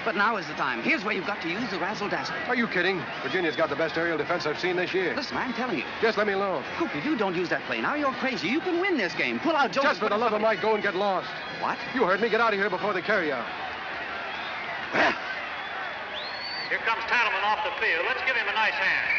But now is the time. Here's where you've got to use the razzle-dazzle. Are you kidding? Virginia's got the best aerial defense I've seen this year. Listen, I'm telling you. Just let me alone. Coop, if you don't use that play now, you're crazy. You can win this game. Pull out Jones. Just for the love of Mike, go and get lost. What? You heard me. Get out of here before they carry you out. Here comes Cattleman off the field. Let's give him a nice hand.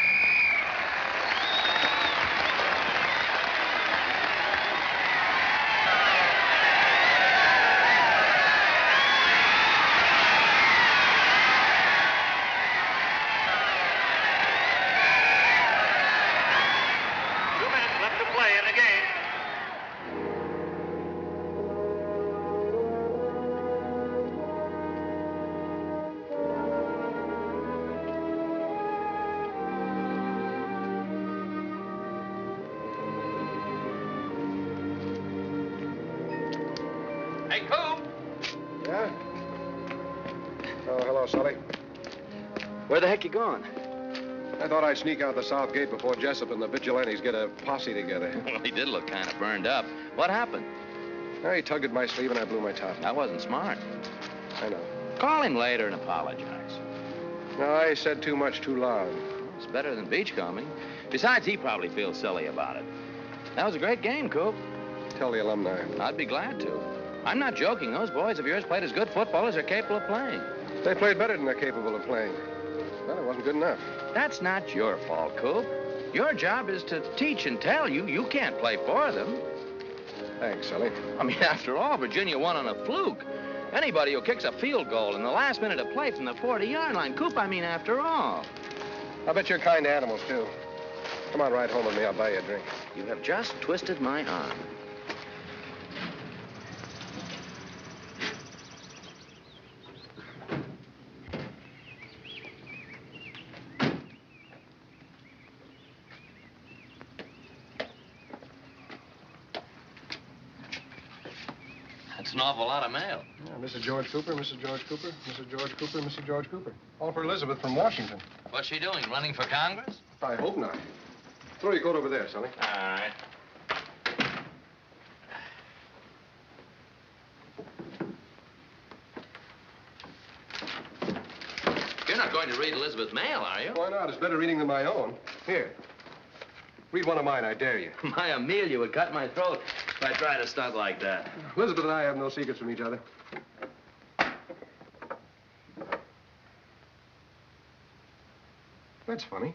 Hey, Coop! Yeah? Oh, hello, Sully. Where the heck you going? I thought I'd sneak out the south gate before Jessup and the vigilantes get a posse together. Well, he did look kind of burned up. What happened? He tugged at my sleeve and I blew my top. That wasn't smart. I know. Call him later and apologize. No, I said too much too loud. Well, it's better than beachcombing. Besides, he probably feels silly about it. That was a great game, Coop. Tell the alumni. I'd be glad to. I'm not joking. Those boys of yours played as good football as they're capable of playing. They played better than they're capable of playing. Well, it wasn't good enough. That's not your fault, Coop. Your job is to teach and tell you. You can't play for them. Thanks, Sully. I mean, after all, Virginia won on a fluke. Anybody who kicks a field goal in the last minute of play from the 40-yard line, Coop, I mean, after all. I bet you're kind to animals, too. Come on, ride home with me. I'll buy you a drink. You have just twisted my arm. That's an awful lot of mail. Yeah, Mrs. George Cooper, Mrs. George Cooper, Mrs. George Cooper, Mrs. George Cooper. All for Elizabeth from Washington. What's she doing, running for Congress? I hope not. Throw your coat over there, Sully. All right. You're not going to read Elizabeth's mail, are you? Why not? It's better reading than my own. Here. Read one of mine, I dare you. My Amelia would cut my throat if I tried a stunt like that. Elizabeth and I have no secrets from each other. That's funny.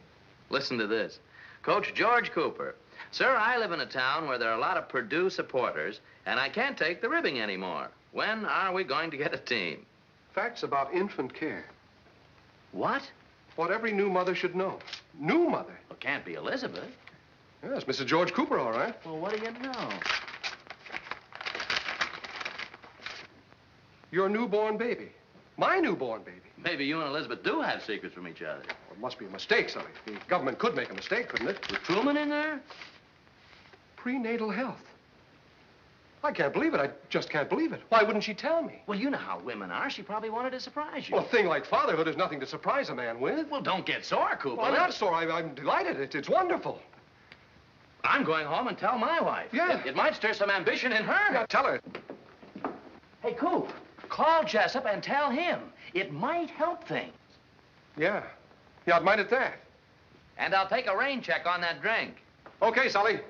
Listen to this. Coach George Cooper. Sir, I live in a town where there are a lot of Purdue supporters, and I can't take the ribbing anymore. When are we going to get a team? Facts about infant care. What? What every new mother should know. New mother? Well, can't be Elizabeth. Yes, Mrs. George Cooper, all right. Well, what do you know? Your newborn baby. My newborn baby. Maybe you and Elizabeth do have secrets from each other. Well, it must be a mistake, Sully. The government could make a mistake, couldn't it? Was Truman in there? Prenatal health. I can't believe it. I just can't believe it. Why wouldn't she tell me? Well, you know how women are. She probably wanted to surprise you. Well, a thing like fatherhood is nothing to surprise a man with. Well, don't get sore, Cooper. Well, I'm not sore. I'm delighted. It's wonderful. I'm going home and tell my wife. Yeah. It might stir some ambition in her. Yeah, tell her. Hey, Coop, call Jessup and tell him. It might help things. Yeah. Yeah, it might at that. And I'll take a rain check on that drink. Okay, Sully.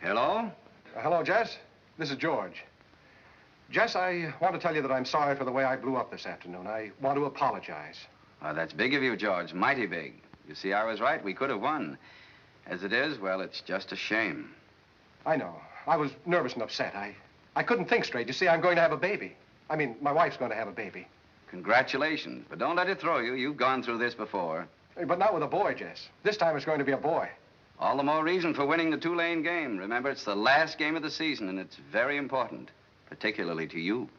Hello? Hello, Jess. This is George. Jess, I want to tell you that I'm sorry for the way I blew up this afternoon. I want to apologize. Oh, that's big of you, George. Mighty big. You see, I was right. We could have won. As it is, well, it's just a shame. I know. I was nervous and upset. I couldn't think straight. You see, I'm going to have a baby. I mean, my wife's going to have a baby. Congratulations. But don't let it throw you. You've gone through this before. But not with a boy, Jess. This time it's going to be a boy. All the more reason for winning the Tulane game. Remember, it's the last game of the season, and it's very important, particularly to you.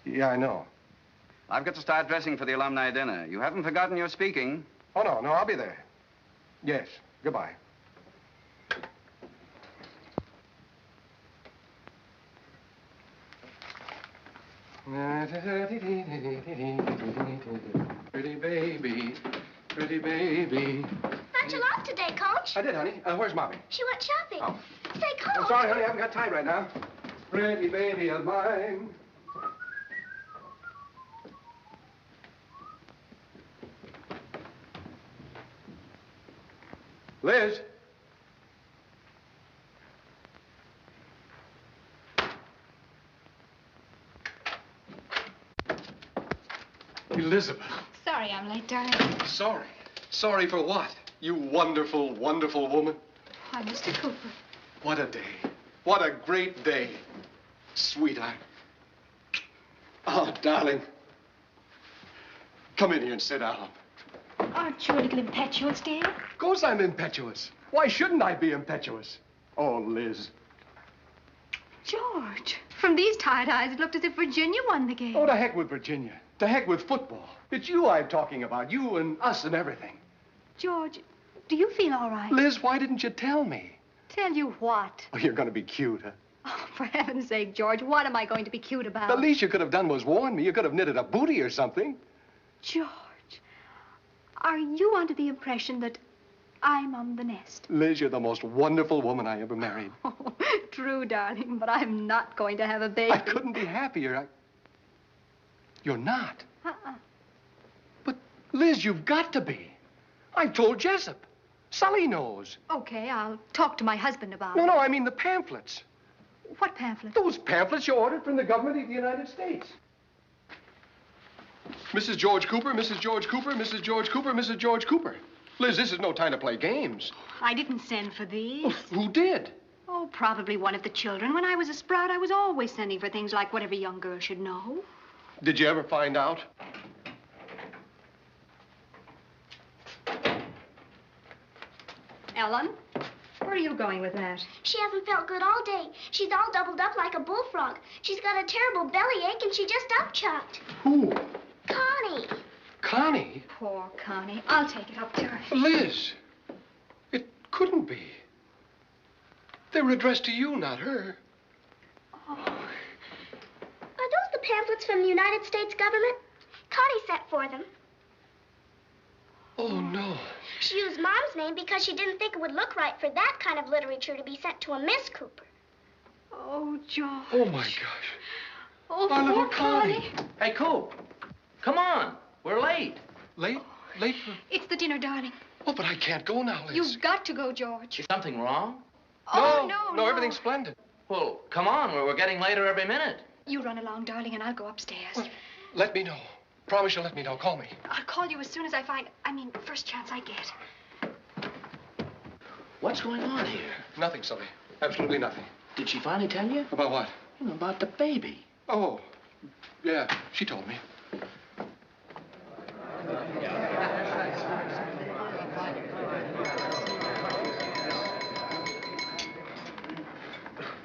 Yeah, I know. I've got to start dressing for the alumni dinner. You haven't forgotten your speaking. Oh, no, I'll be there. Yes. Goodbye. Pretty baby, pretty baby. Thought you lost today, Coach. I did, honey. Where's Mommy? She went shopping. Oh. Say, Coach. I'm sorry, honey. I haven't got time right now. Pretty baby of mine. Liz. Elizabeth. Sorry I'm late, darling. Sorry. Sorry for what? You wonderful, wonderful woman. Why, Mr. Cooper. What a day. What a great day. Sweetheart. Oh, darling. Come in here and sit down. Aren't you a little impetuous, dear? Of course I'm impetuous. Why shouldn't I be impetuous? Oh, Liz. George, from these tired eyes, it looked as if Virginia won the game. Oh, to heck with Virginia. To heck with football. It's you I'm talking about. You and us and everything. George, do you feel all right? Liz, why didn't you tell me? Tell you what? Oh, you're going to be cute, huh? Oh, for heaven's sake, George, what am I going to be cute about? The least you could have done was warn me. You could have knitted a booty or something. George, are you under the impression that I'm on the nest? Liz, you're the most wonderful woman I ever married. Oh, true, darling, but I'm not going to have a baby. I couldn't be happier. You're not. But, Liz, you've got to be. I've told Jessup. Sully knows. Okay, I'll talk to my husband about No, it. no, I mean the pamphlets. What pamphlets? Those pamphlets you ordered from the government of the United States. Mrs. George Cooper, Mrs. George Cooper, Mrs. George Cooper, Mrs. George Cooper. Liz, this is no time to play games. I didn't send for these. Who did? Oh, probably one of the children. When I was a sprout, I was always sending for things like what every young girl should know. Did you ever find out? Ellen, where are you going with that? She hasn't felt good all day. She's all doubled up like a bullfrog. She's got a terrible bellyache and she just upchucked. Who? Connie. Connie? Poor Connie. I'll take it up to her. Liz, it couldn't be. They were addressed to you, not her. Are those the pamphlets from the United States government? Connie sent for them. Oh, no. She used Mom's name because she didn't think it would look right for that kind of literature to be sent to a Miss Cooper. Oh, George. Oh, my gosh. Oh, Our little poor Connie. Hey, Coop, come on. We're late. Late? Late for... It's the dinner, darling. Oh, but I can't go now, Liz. You've got to go, George. Is something wrong? Oh, No, everything's splendid. Well, come on. We're getting later every minute. You run along, darling, and I'll go upstairs. Well, let me know. Promise you'll let me know. Call me. I'll call you as soon as I find... first chance I get. What's going on here? Nothing, Sully. Absolutely nothing. Did she finally tell you? About what? About the baby. Oh, yeah, she told me.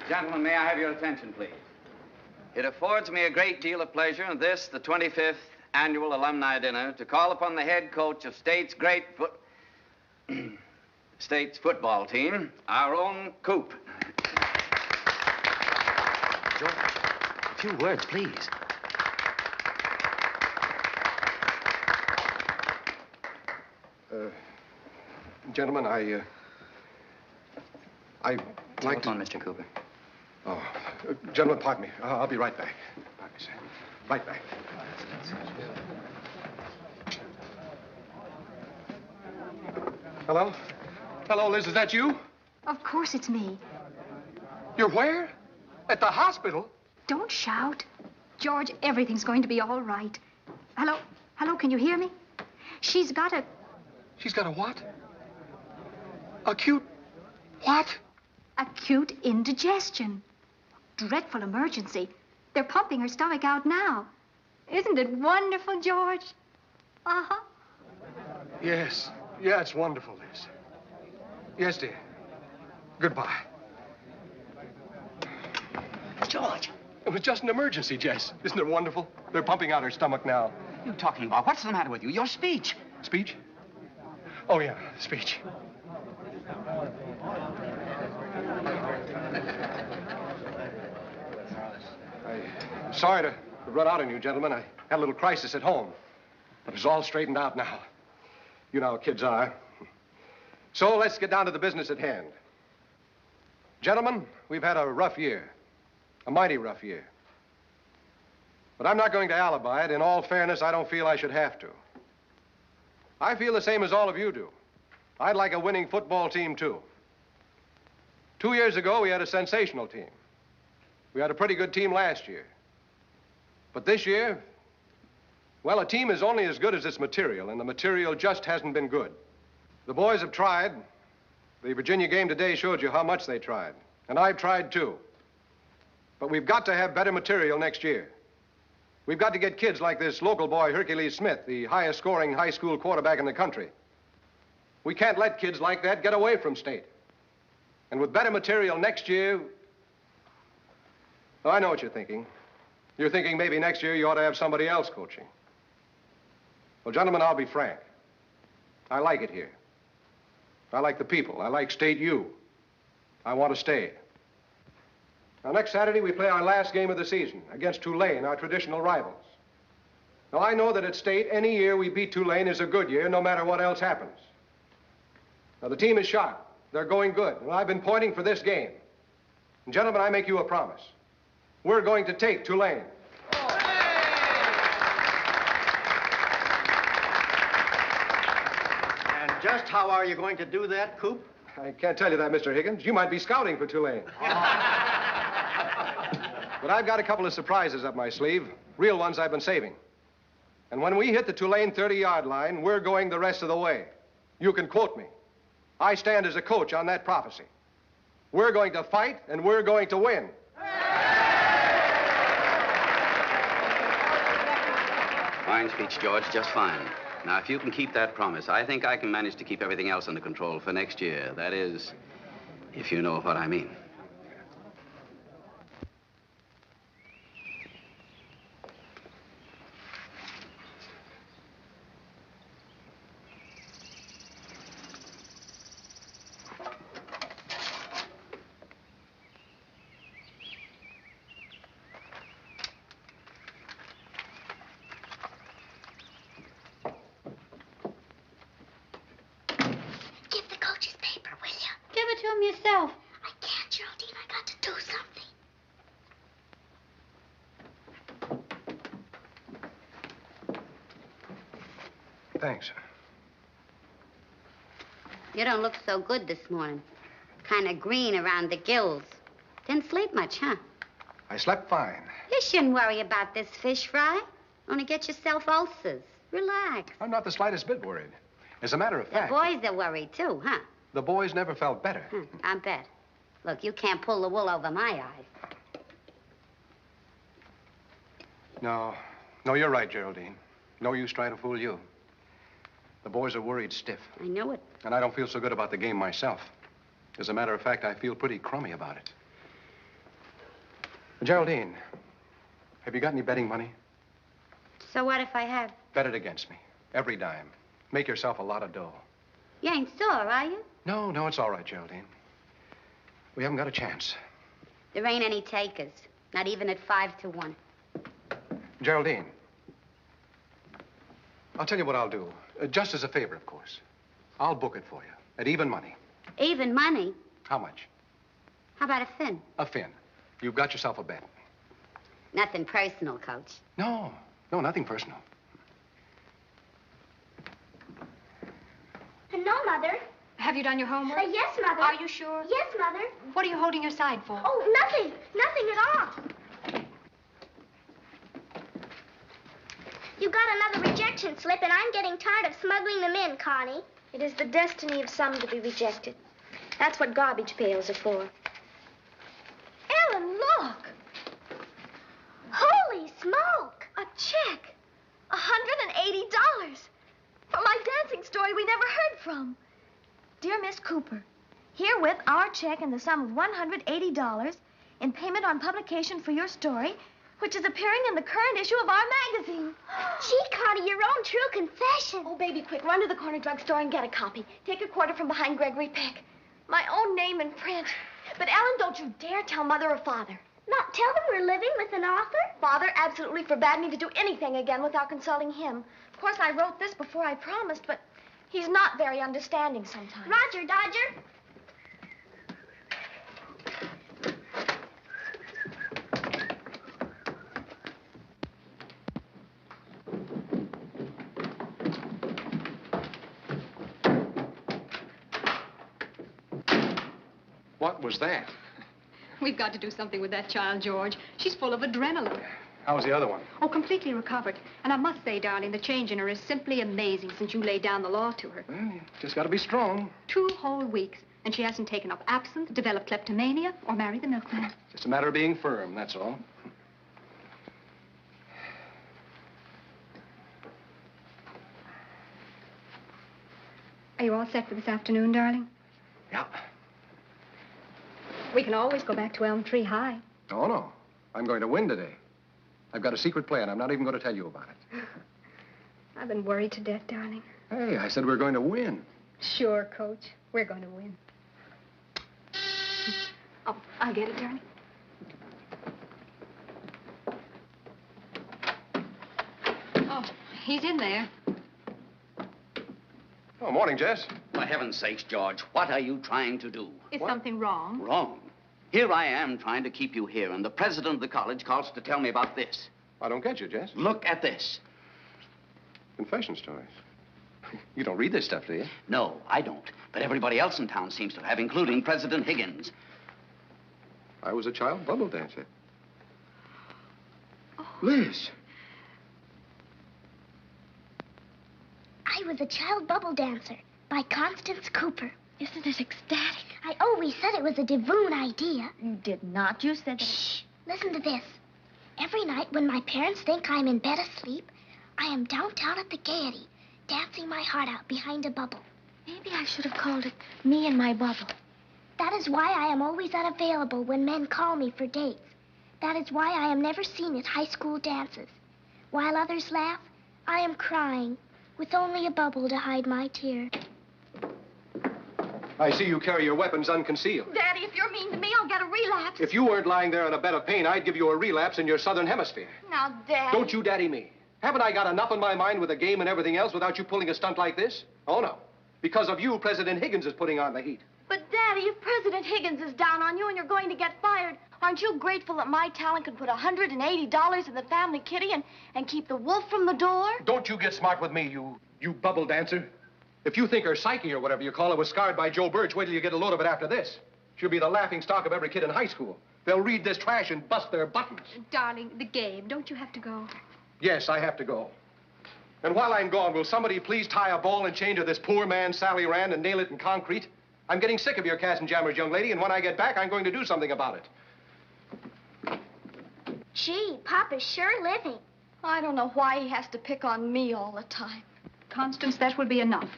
Gentlemen, may I have your attention, please? It affords me a great deal of pleasure in this, the 25th annual alumni dinner, to call upon the head coach of State's State's football team, our own Coop. George, a few words, please. Gentlemen, I'd like to... Telephone, Mr. Cooper. Oh, gentlemen, pardon me. I'll be right back. Pardon me, sir. Right back. Hello? Hello, Liz, is that you? Of course it's me. You're where? At the hospital? Don't shout. George, everything's going to be all right. Hello? Hello, can you hear me? She's got a... She's got a what? Acute... what? Acute indigestion. Dreadful emergency. They're pumping her stomach out now. Isn't it wonderful, George? Uh-huh. Yes. Yeah, it's wonderful, Liz. Yes, dear. Goodbye. George. It was just an emergency, Jess. Isn't it wonderful? They're pumping out her stomach now. What are you talking about? What's the matter with you? Your speech. Speech? Oh, yeah, speech. I'm sorry to run out on you, gentlemen. I had a little crisis at home. But it's all straightened out now. You know how kids are. So let's get down to the business at hand. Gentlemen, we've had a rough year. A mighty rough year. But I'm not going to alibi it. In all fairness, I don't feel I should have to. I feel the same as all of you do. I'd like a winning football team, too. 2 years ago, we had a sensational team. We had a pretty good team last year. But this year, well, a team is only as good as its material, and the material just hasn't been good. The boys have tried. The Virginia game today showed you how much they tried. And I've tried, too. But we've got to have better material next year. We've got to get kids like this local boy, Hercules Smith, the highest scoring high school quarterback in the country. We can't let kids like that get away from state. And with better material next year... Oh, I know what you're thinking. You're thinking maybe next year you ought to have somebody else coaching. Well, gentlemen, I'll be frank. I like it here. I like the people. I like State U. I want to stay. Now, next Saturday, we play our last game of the season against Tulane, our traditional rivals. Now, I know that at State, any year we beat Tulane is a good year, no matter what else happens. Now, the team is sharp. They're going good. And I've been pointing for this game. And, gentlemen, I make you a promise. We're going to take Tulane. And just how are you going to do that, Coop? I can't tell you that, Mr. Higgins. You might be scouting for Tulane. But I've got a couple of surprises up my sleeve, real ones I've been saving. And when we hit the Tulane 30-yard line, we're going the rest of the way. You can quote me. I stand as a coach on that prophecy. We're going to fight, and we're going to win. Fine speech, George, just fine. Now, if you can keep that promise, I think I can manage to keep everything else under control for next year. That is, if you know what I mean. Yourself. I can't, Geraldine. I got to do something. Thanks. You don't look so good this morning. Kind of green around the gills. Didn't sleep much, huh? I slept fine. You shouldn't worry about this fish fry. Only get yourself ulcers. Relax. I'm not the slightest bit worried. As a matter of fact... The boys are worried, too, huh? The boys never felt better. I bet. Look, you can't pull the wool over my eyes. No, you're right, Geraldine. No use trying to fool you. The boys are worried stiff. I know it. And I don't feel so good about the game myself. As a matter of fact, I feel pretty crummy about it. Geraldine, have you got any betting money? So what if I have? Bet it against me. Every dime. Make yourself a lot of dough. You ain't sore, are you? No, it's all right, Geraldine. We haven't got a chance. There ain't any takers. Not even at 5 to 1. Geraldine, I'll tell you what I'll do. Just as a favor, of course. I'll book it for you at even money. Even money? How much? How about a fin? A fin. You've got yourself a bet. Nothing personal, Coach. No, nothing personal. No, Mother. Have you done your homework? Yes, Mother. Are you sure? Yes, Mother. What are you holding your side for? Oh, nothing. Nothing at all. You got another rejection slip, and I'm getting tired of smuggling them in, Connie. It is the destiny of some to be rejected. That's what garbage pails are for. Ellen, look. Holy smoke. A check. $180. For my dancing story we never heard from. Dear Miss Cooper, herewith our check in the sum of $180 in payment on publication for your story, which is appearing in the current issue of our magazine. Gee, Connie, your own true confession. Oh, baby, quick, run to the corner drugstore and get a copy. Take a quarter from behind Gregory Peck. My own name in print. But, Ellen, don't you dare tell Mother or Father. Not tell them we're living with an author? Father absolutely forbade me to do anything again without consulting him. Of course, I wrote this before I promised, but he's not very understanding sometimes. Roger, Dodger. What was that? We've got to do something with that child, George. She's full of adrenaline. How's the other one? Oh, completely recovered. And I must say, darling, the change in her is simply amazing since you laid down the law to her. Well, you just got to be strong. 2 whole weeks, and she hasn't taken up absinthe, developed kleptomania, or married the milkman. Just a matter of being firm, that's all. Are you all set for this afternoon, darling? Yeah. We can always go back to Elm Tree High. Oh, no. I'm going to win today. I've got a secret plan. I'm not even going to tell you about it. I've been worried to death, darling. Hey, I said we're going to win. Sure, Coach. We're going to win. Oh, I'll get it, darling. Oh, he's in there. Oh, morning, Jess. For heaven's sakes, George, what are you trying to do? Is something wrong? Wrong. Here I am trying to keep you here, and the president of the college calls to tell me about this. I don't get you, Jess. Look at this. Confession stories. You don't read this stuff, do you? No, I don't. But everybody else in town seems to have, including President Higgins. I was a child bubble dancer. Oh. Liz. I Was a Child Bubble Dancer by Constance Cooper. Isn't it ecstatic? I always said it was a Devon idea. You did not. You said that. Shh. Listen to this. Every night when my parents think I'm in bed asleep, I am downtown at the Gaiety, dancing my heart out behind a bubble. Maybe I should have called it Me and My Bubble. That is why I am always unavailable when men call me for dates. That is why I am never seen at high school dances. While others laugh, I am crying, with only a bubble to hide my tear. I see you carry your weapons unconcealed. Daddy, if you're mean to me, I'll get a relapse. If you weren't lying there in a bed of pain, I'd give you a relapse in your southern hemisphere. Now, Daddy. Don't you daddy me. Haven't I got enough on my mind with the game and everything else without you pulling a stunt like this? Oh, no. Because of you, President Higgins is putting on the heat. But, Daddy, if President Higgins is down on you and you're going to get fired, aren't you grateful that my talent could put $180 in the family kitty and keep the wolf from the door? Don't you get smart with me, you bubble dancer. If you think her psyche or whatever you call it was scarred by Joe Birch, wait till you get a load of it after this. She'll be the laughing stock of every kid in high school. They'll read this trash and bust their buttons. Darling, the game. Don't you have to go? Yes, I have to go. And while I'm gone, will somebody please tie a ball and chain to this poor man, Sally Rand, and nail it in concrete? I'm getting sick of your cats and jammers, young lady, and when I get back, I'm going to do something about it. Gee, Papa's sure living. I don't know why he has to pick on me all the time. Constance, that will be enough.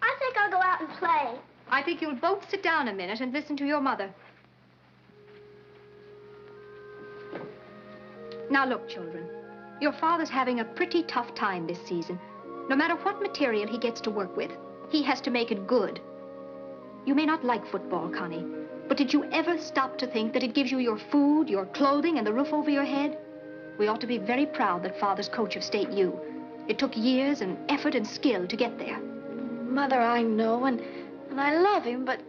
I think I'll go out and play. I think you'll both sit down a minute and listen to your mother. Now, look, children. Your father's having a pretty tough time this season. No matter what material he gets to work with, he has to make it good. You may not like football, Connie, but did you ever stop to think that it gives you your food, your clothing, and the roof over your head? We ought to be very proud that Father's coach of State U. It took years and effort and skill to get there. Mother, I know, and I love him, but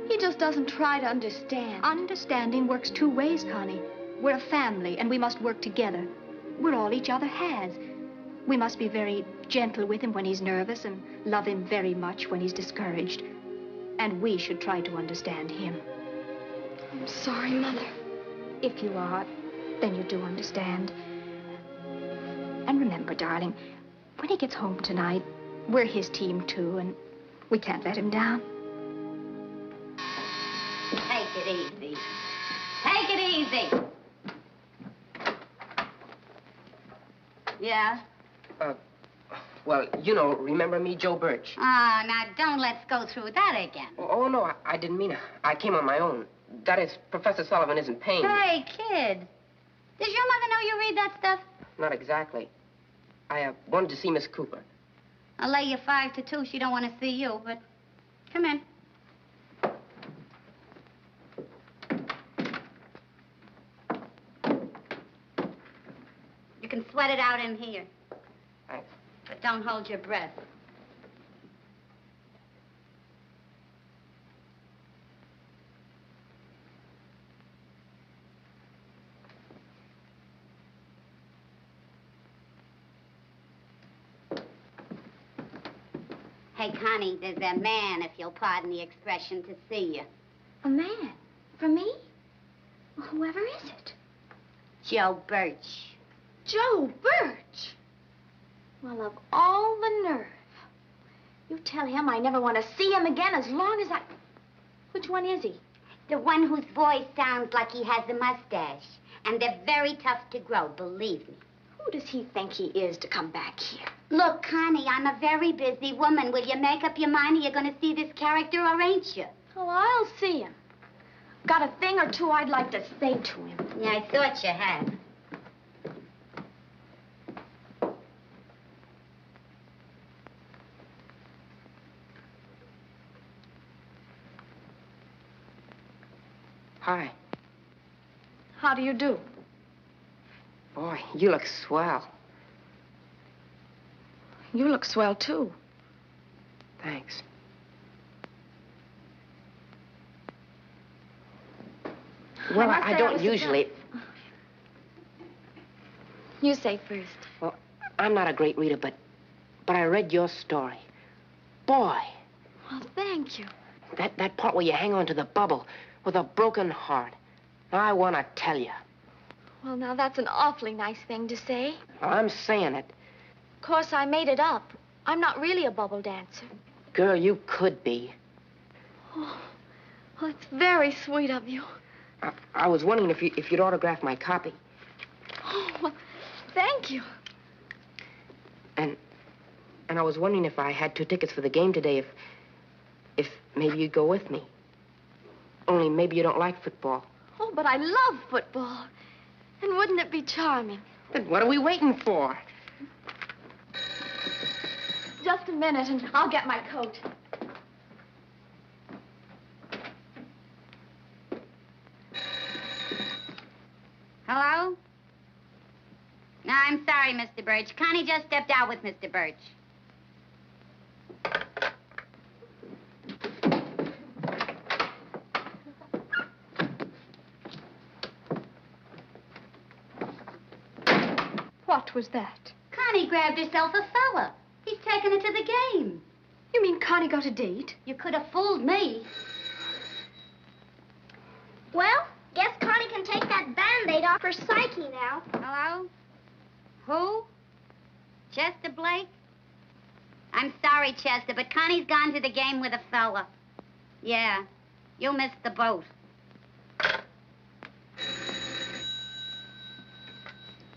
he just doesn't try to understand. Understanding works 2 ways, Connie. We're a family, and we must work together. We're all each other has. We must be very gentle with him when he's nervous and love him very much when he's discouraged. And we should try to understand him. I'm sorry, Mother. If you are, then you do understand. And remember, darling, when he gets home tonight, we're his team, too, and we can't let him down. Take it easy. Take it easy. Yeah? Well, you know, remember me, Joe Birch? Ah, now don't let's go through that again. Oh, no, I didn't mean it. I came on my own. That is, Professor Sullivan isn't paying me. Hey, kid. Does your mother know you read that stuff? Not exactly. I wanted to see Miss Cooper. I'll lay you 5 to 2. She don't want to see you, but come in. You can sweat it out in here. Thanks. But don't hold your breath. Hey, Connie, there's a man, if you'll pardon the expression, to see you. A man? For me? Well, whoever is it? Joe Birch. Joe Birch? Well, of all the nerve. You tell him I never want to see him again as long as I... Which one is he? The one whose voice sounds like he has a mustache. And they're very tough to grow, believe me. Who does he think he is to come back here? Look, Connie, I'm a very busy woman. Will you make up your mind you're going to see this character, or ain't you? Oh, I'll see him. Got a thing or two I'd like to say to him. Yeah, I thought you had. Hi. How do you do? Boy, you look swell. You look swell, too. Thanks. Well, I don't usually... You say first. Well, I'm not a great reader, but I read your story. Boy. Well, thank you. That part where you hang on to the bubble with a broken heart. Now, I want to tell you. Well, now, that's an awfully nice thing to say. Well, I'm saying it. Of course, I made it up. I'm not really a bubble dancer. Girl, you could be. Oh, well, it's very sweet of you. I was wondering if you'd autograph my copy. Oh, well, thank you. And I was wondering if I had 2 tickets for the game today, if maybe you'd go with me. Only maybe you don't like football. Oh, but I love football. And wouldn't it be charming? Then what are we waiting for? Just a minute, and I'll get my coat. Hello? No, I'm sorry, Mr. Birch. Connie just stepped out with Mr. Birch. What was that? Connie grabbed herself a fella. He's taking her to the game. You mean Connie got a date? You could have fooled me. Well, guess Connie can take that Band-Aid off her psyche now. Hello? Who? Chester Blake? I'm sorry, Chester, but Connie's gone to the game with a fella. Yeah, you missed the boat.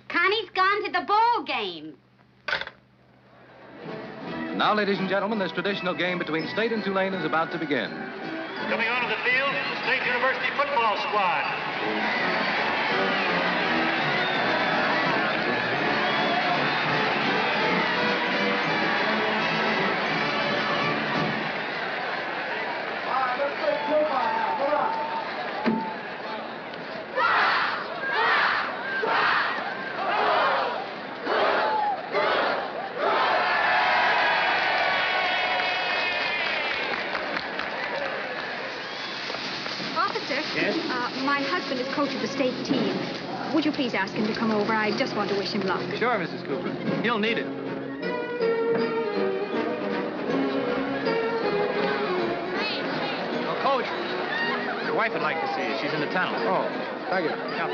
Connie's gone to the ball game. Now, ladies and gentlemen, this traditional game between State and Tulane is about to begin. Coming onto the field, the State University football squad. Yes? My husband is coach of the state team. Would you please ask him to come over? I just want to wish him luck. Sure, Mrs. Cooper. He'll need it. Oh, Coach, your wife would like to see you. She's in the tunnel. Oh, thank you. Yeah.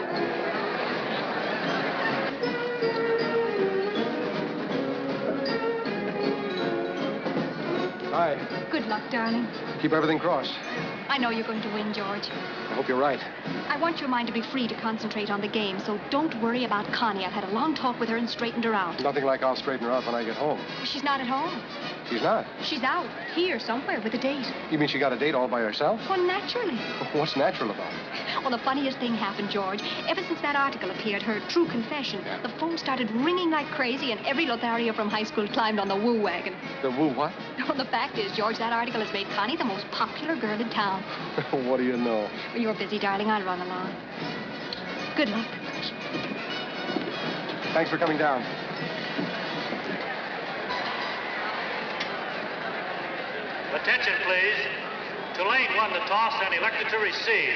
Hi. Good luck, darling. Keep everything crossed. I know you're going to win, George. I hope you're right. I want your mind to be free to concentrate on the game, so don't worry about Connie. I've had a long talk with her and straightened her out. Nothing like I'll straighten her out when I get home. She's not at home. She's not? She's out, here, somewhere, with a date. You mean she got a date all by herself? Well, naturally. What's natural about it? Well, the funniest thing happened, George. Ever since that article appeared, her true confession, the phone started ringing like crazy, and every Lothario from high school climbed on the woo wagon. The woo what? Well, the fact is, George, that article has made Connie the most popular girl in town. What do you know? Well, you're busy, darling. I'll run along. Good luck. Thanks for coming down. Attention, please. Tulane won the toss and elected to receive.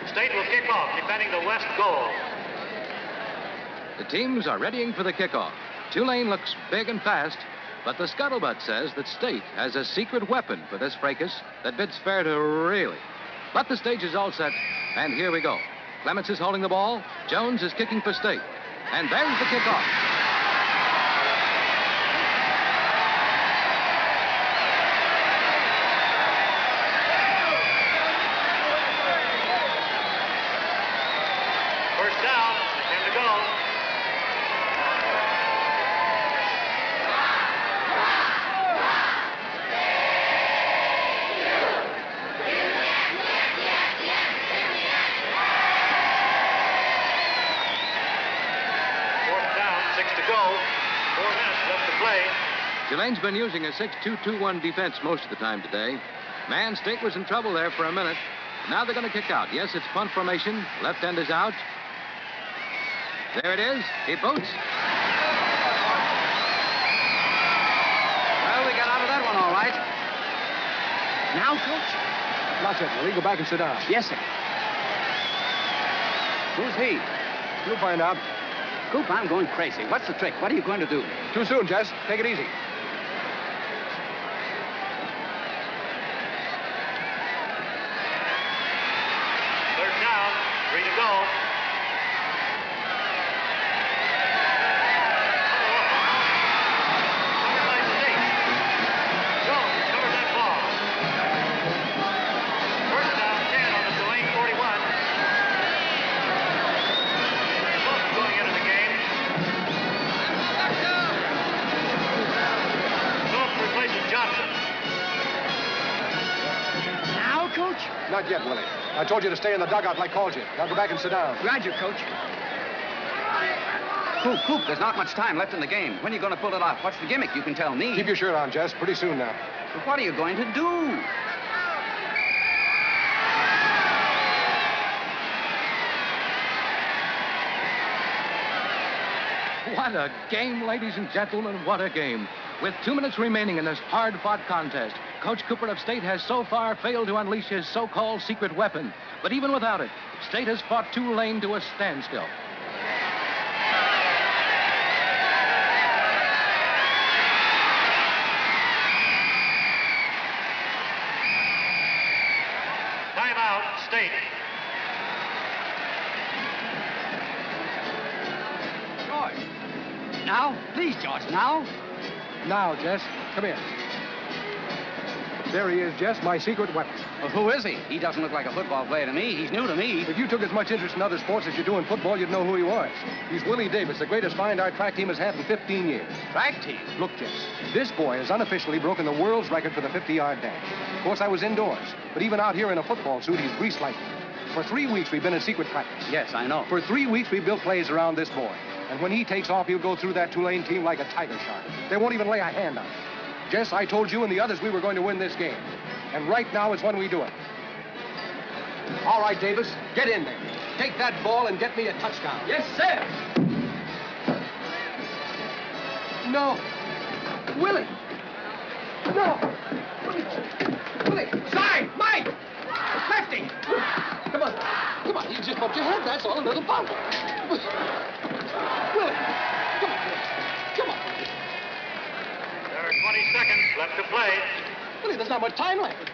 State will kick off, defending the west goal. The teams are readying for the kickoff. Tulane looks big and fast, but the scuttlebutt says that State has a secret weapon for this fracas that bids fair to really. But the stage is all set, and here we go. Clements is holding the ball. Jones is kicking for State. And there's the kickoff. First down, 10 to go. Fourth down, 6 to go. 4 minutes left to play. Tulane's been using a 6-2-2-1 defense most of the time today. Man, State was in trouble there for a minute. Now they're going to kick out. Yes, it's punt formation. Left end is out. There it is. He boots. Well, we got out of that one all right. Now, Coach? Not yet, Willie. Go back and sit down. Yes, sir. Who's he? You'll find out. Coop, I'm going crazy. What's the trick? What are you going to do? Too soon, Jess. Take it easy. Third down, 3 to go. Jones covered that ball. First down, 10 on the Tulane 41. Both going into the game. Phillips replaces Johnson. Now, Coach? Not yet, Willie. I told you to stay in the dugout like I called you. Now go back and sit down. Roger, Coach. Coop, there's not much time left in the game. When are you going to pull it off? What's the gimmick? You can tell me. Keep your shirt on, Jess. Pretty soon now. But what are you going to do? What a game, ladies and gentlemen, what a game. With 2 minutes remaining in this hard-fought contest, Coach Cooper of State has so far failed to unleash his so-called secret weapon. But even without it, State has fought Tulane to a standstill. Timeout, State. George. Now? Please, George, now? Now, Jess. Come here. There he is, Jess, my secret weapon. Well, who is he? He doesn't look like a football player to me. He's new to me. If you took as much interest in other sports as you do in football, you'd know who he was. He's Willie Davis, the greatest find our track team has had in 15 years. Track team? Look, Jess, this boy has unofficially broken the world's record for the 50-yard dash. Of course, I was indoors, but even out here in a football suit, he's greased lightning. For 3 weeks, we've been in secret practice. Yes, I know. For 3 weeks, we've built plays around this boy. And when he takes off, he'll go through that Tulane team like a tiger shark. They won't even lay a hand on him. Jess, I told you and the others we were going to win this game. And right now is when we do it. All right, Davis, get in there. Take that ball and get me a touchdown. Yes, sir. No. Willie. No. Willie. Side. Mike. Lefty. Come on. Come on. You just bumped your head. That's all. A little bump. Willie. Come on, Willie. Come on. There are 20 seconds left to play. Willie, there's not much time left.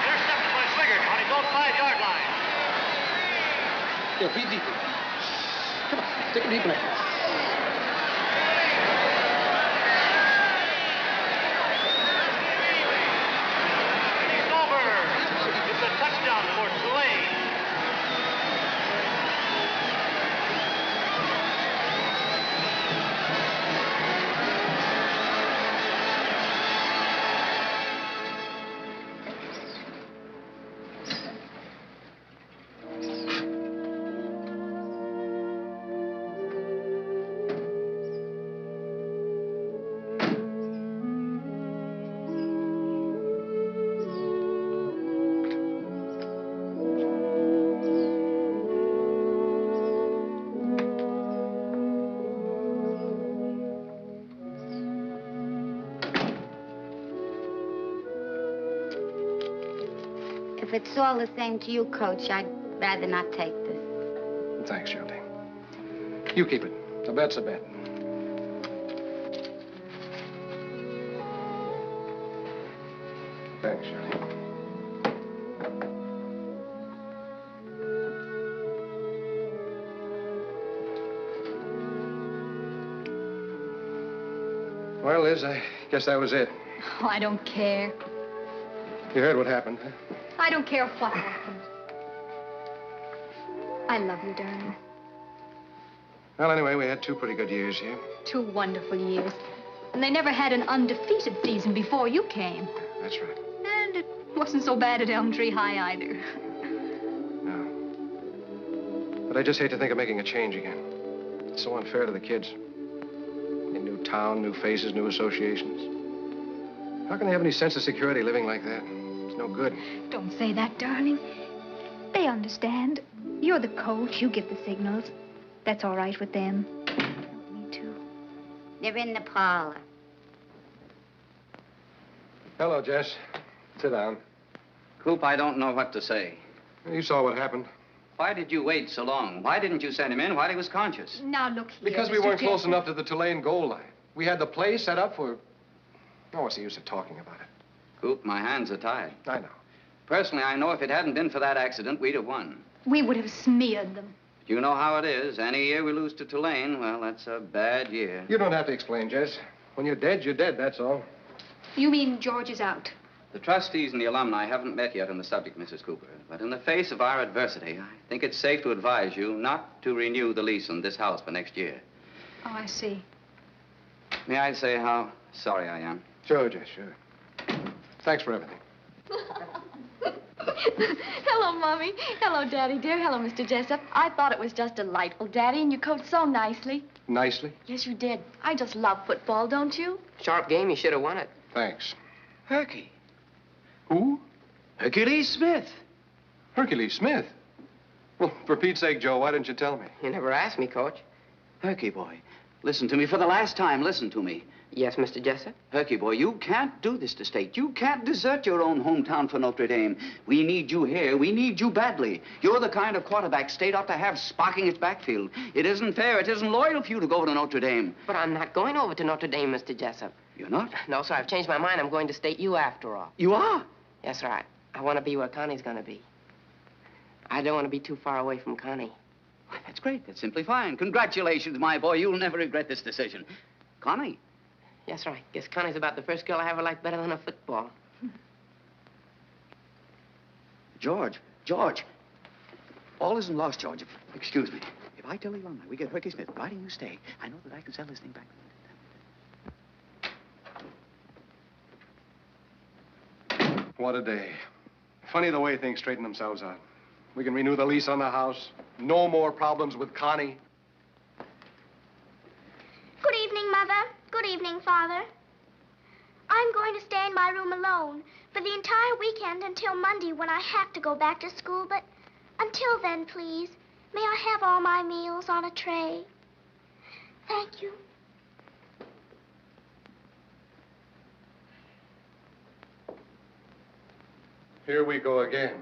Intercepted by Swigert on his own 5-yard line. Here, feed deep. Come on, take a deep breath. If it's all the same to you, Coach, I'd rather not take this. Thanks, Shirley. You keep it. A bet's a bet. Thanks, Shirley. Well, Liz, I guess that was it. Oh, I don't care. You heard what happened, huh? I don't care what happened. I love you, darling. Well, anyway, we had 2 pretty good years here. 2 wonderful years. And they never had an undefeated season before you came. That's right. And it wasn't so bad at Elm Tree High either. No. But I just hate to think of making a change again. It's so unfair to the kids. A new town, new faces, new associations. How can they have any sense of security living like that? It's no good. Don't say that, darling. They understand. You're the coach. You give the signals. That's all right with them. Me too. They're in the parlor. Hello, Jess. Sit down. Coop, I don't know what to say. You saw what happened. Why did you wait so long? Why didn't you send him in while he was conscious? Now, look here, Because we Mr. weren't close Jensen. enough to the Tulane goal line. We had the play set up for... Oh, what's the use of talking about it? Coop, my hands are tied. I know. Personally, I know if it hadn't been for that accident, we'd have won. We would have smeared them. But you know how it is. Any year we lose to Tulane, well, that's a bad year. You don't have to explain, Jess. When you're dead, that's all. You mean George is out? The trustees and the alumni haven't met yet on the subject, Mrs. Cooper. But in the face of our adversity, I think it's safe to advise you not to renew the lease on this house for next year. Oh, I see. May I say how sorry I am? Sure, Jess, sure. Thanks for everything. Hello, Mommy. Hello, Daddy, dear. Hello, Mr. Jessup. I thought it was just delightful, Daddy, and you coached so nicely. Nicely? Yes, you did. I just love football, don't you? Sharp game. You should have won it. Thanks. Herky. Who? Hercules Smith. Hercules Smith? Well, for Pete's sake, Joe, why didn't you tell me? You never asked me, Coach. Herky boy, listen to me for the last time. Listen to me. Yes, Mr. Jessup? Herky boy, you can't do this to State. You can't desert your own hometown for Notre Dame. We need you here. We need you badly. You're the kind of quarterback State ought to have sparking its backfield. It isn't fair. It isn't loyal for you to go to Notre Dame. But I'm not going over to Notre Dame, Mr. Jessup. You're not? No, sir. I've changed my mind. I'm going to State U after all. You are? Yes, right. I want to be where Connie's going to be. I don't want to be too far away from Connie. Why, that's great. That's simply fine. Congratulations, my boy. You'll never regret this decision. Connie? Yes, right. Guess Connie's about the first girl I ever liked better than a football. George. All isn't lost, George. Excuse me. If I tell the alumni we get Herky Smith, why do you stay? I know that I can sell this thing back. What a day. Funny the way things straighten themselves out. We can renew the lease on the house. No more problems with Connie. Good evening, Mother. Good evening, Father. I'm going to stay in my room alone for the entire weekend until Monday when I have to go back to school. But until then, please, may I have all my meals on a tray? Thank you. Here we go again.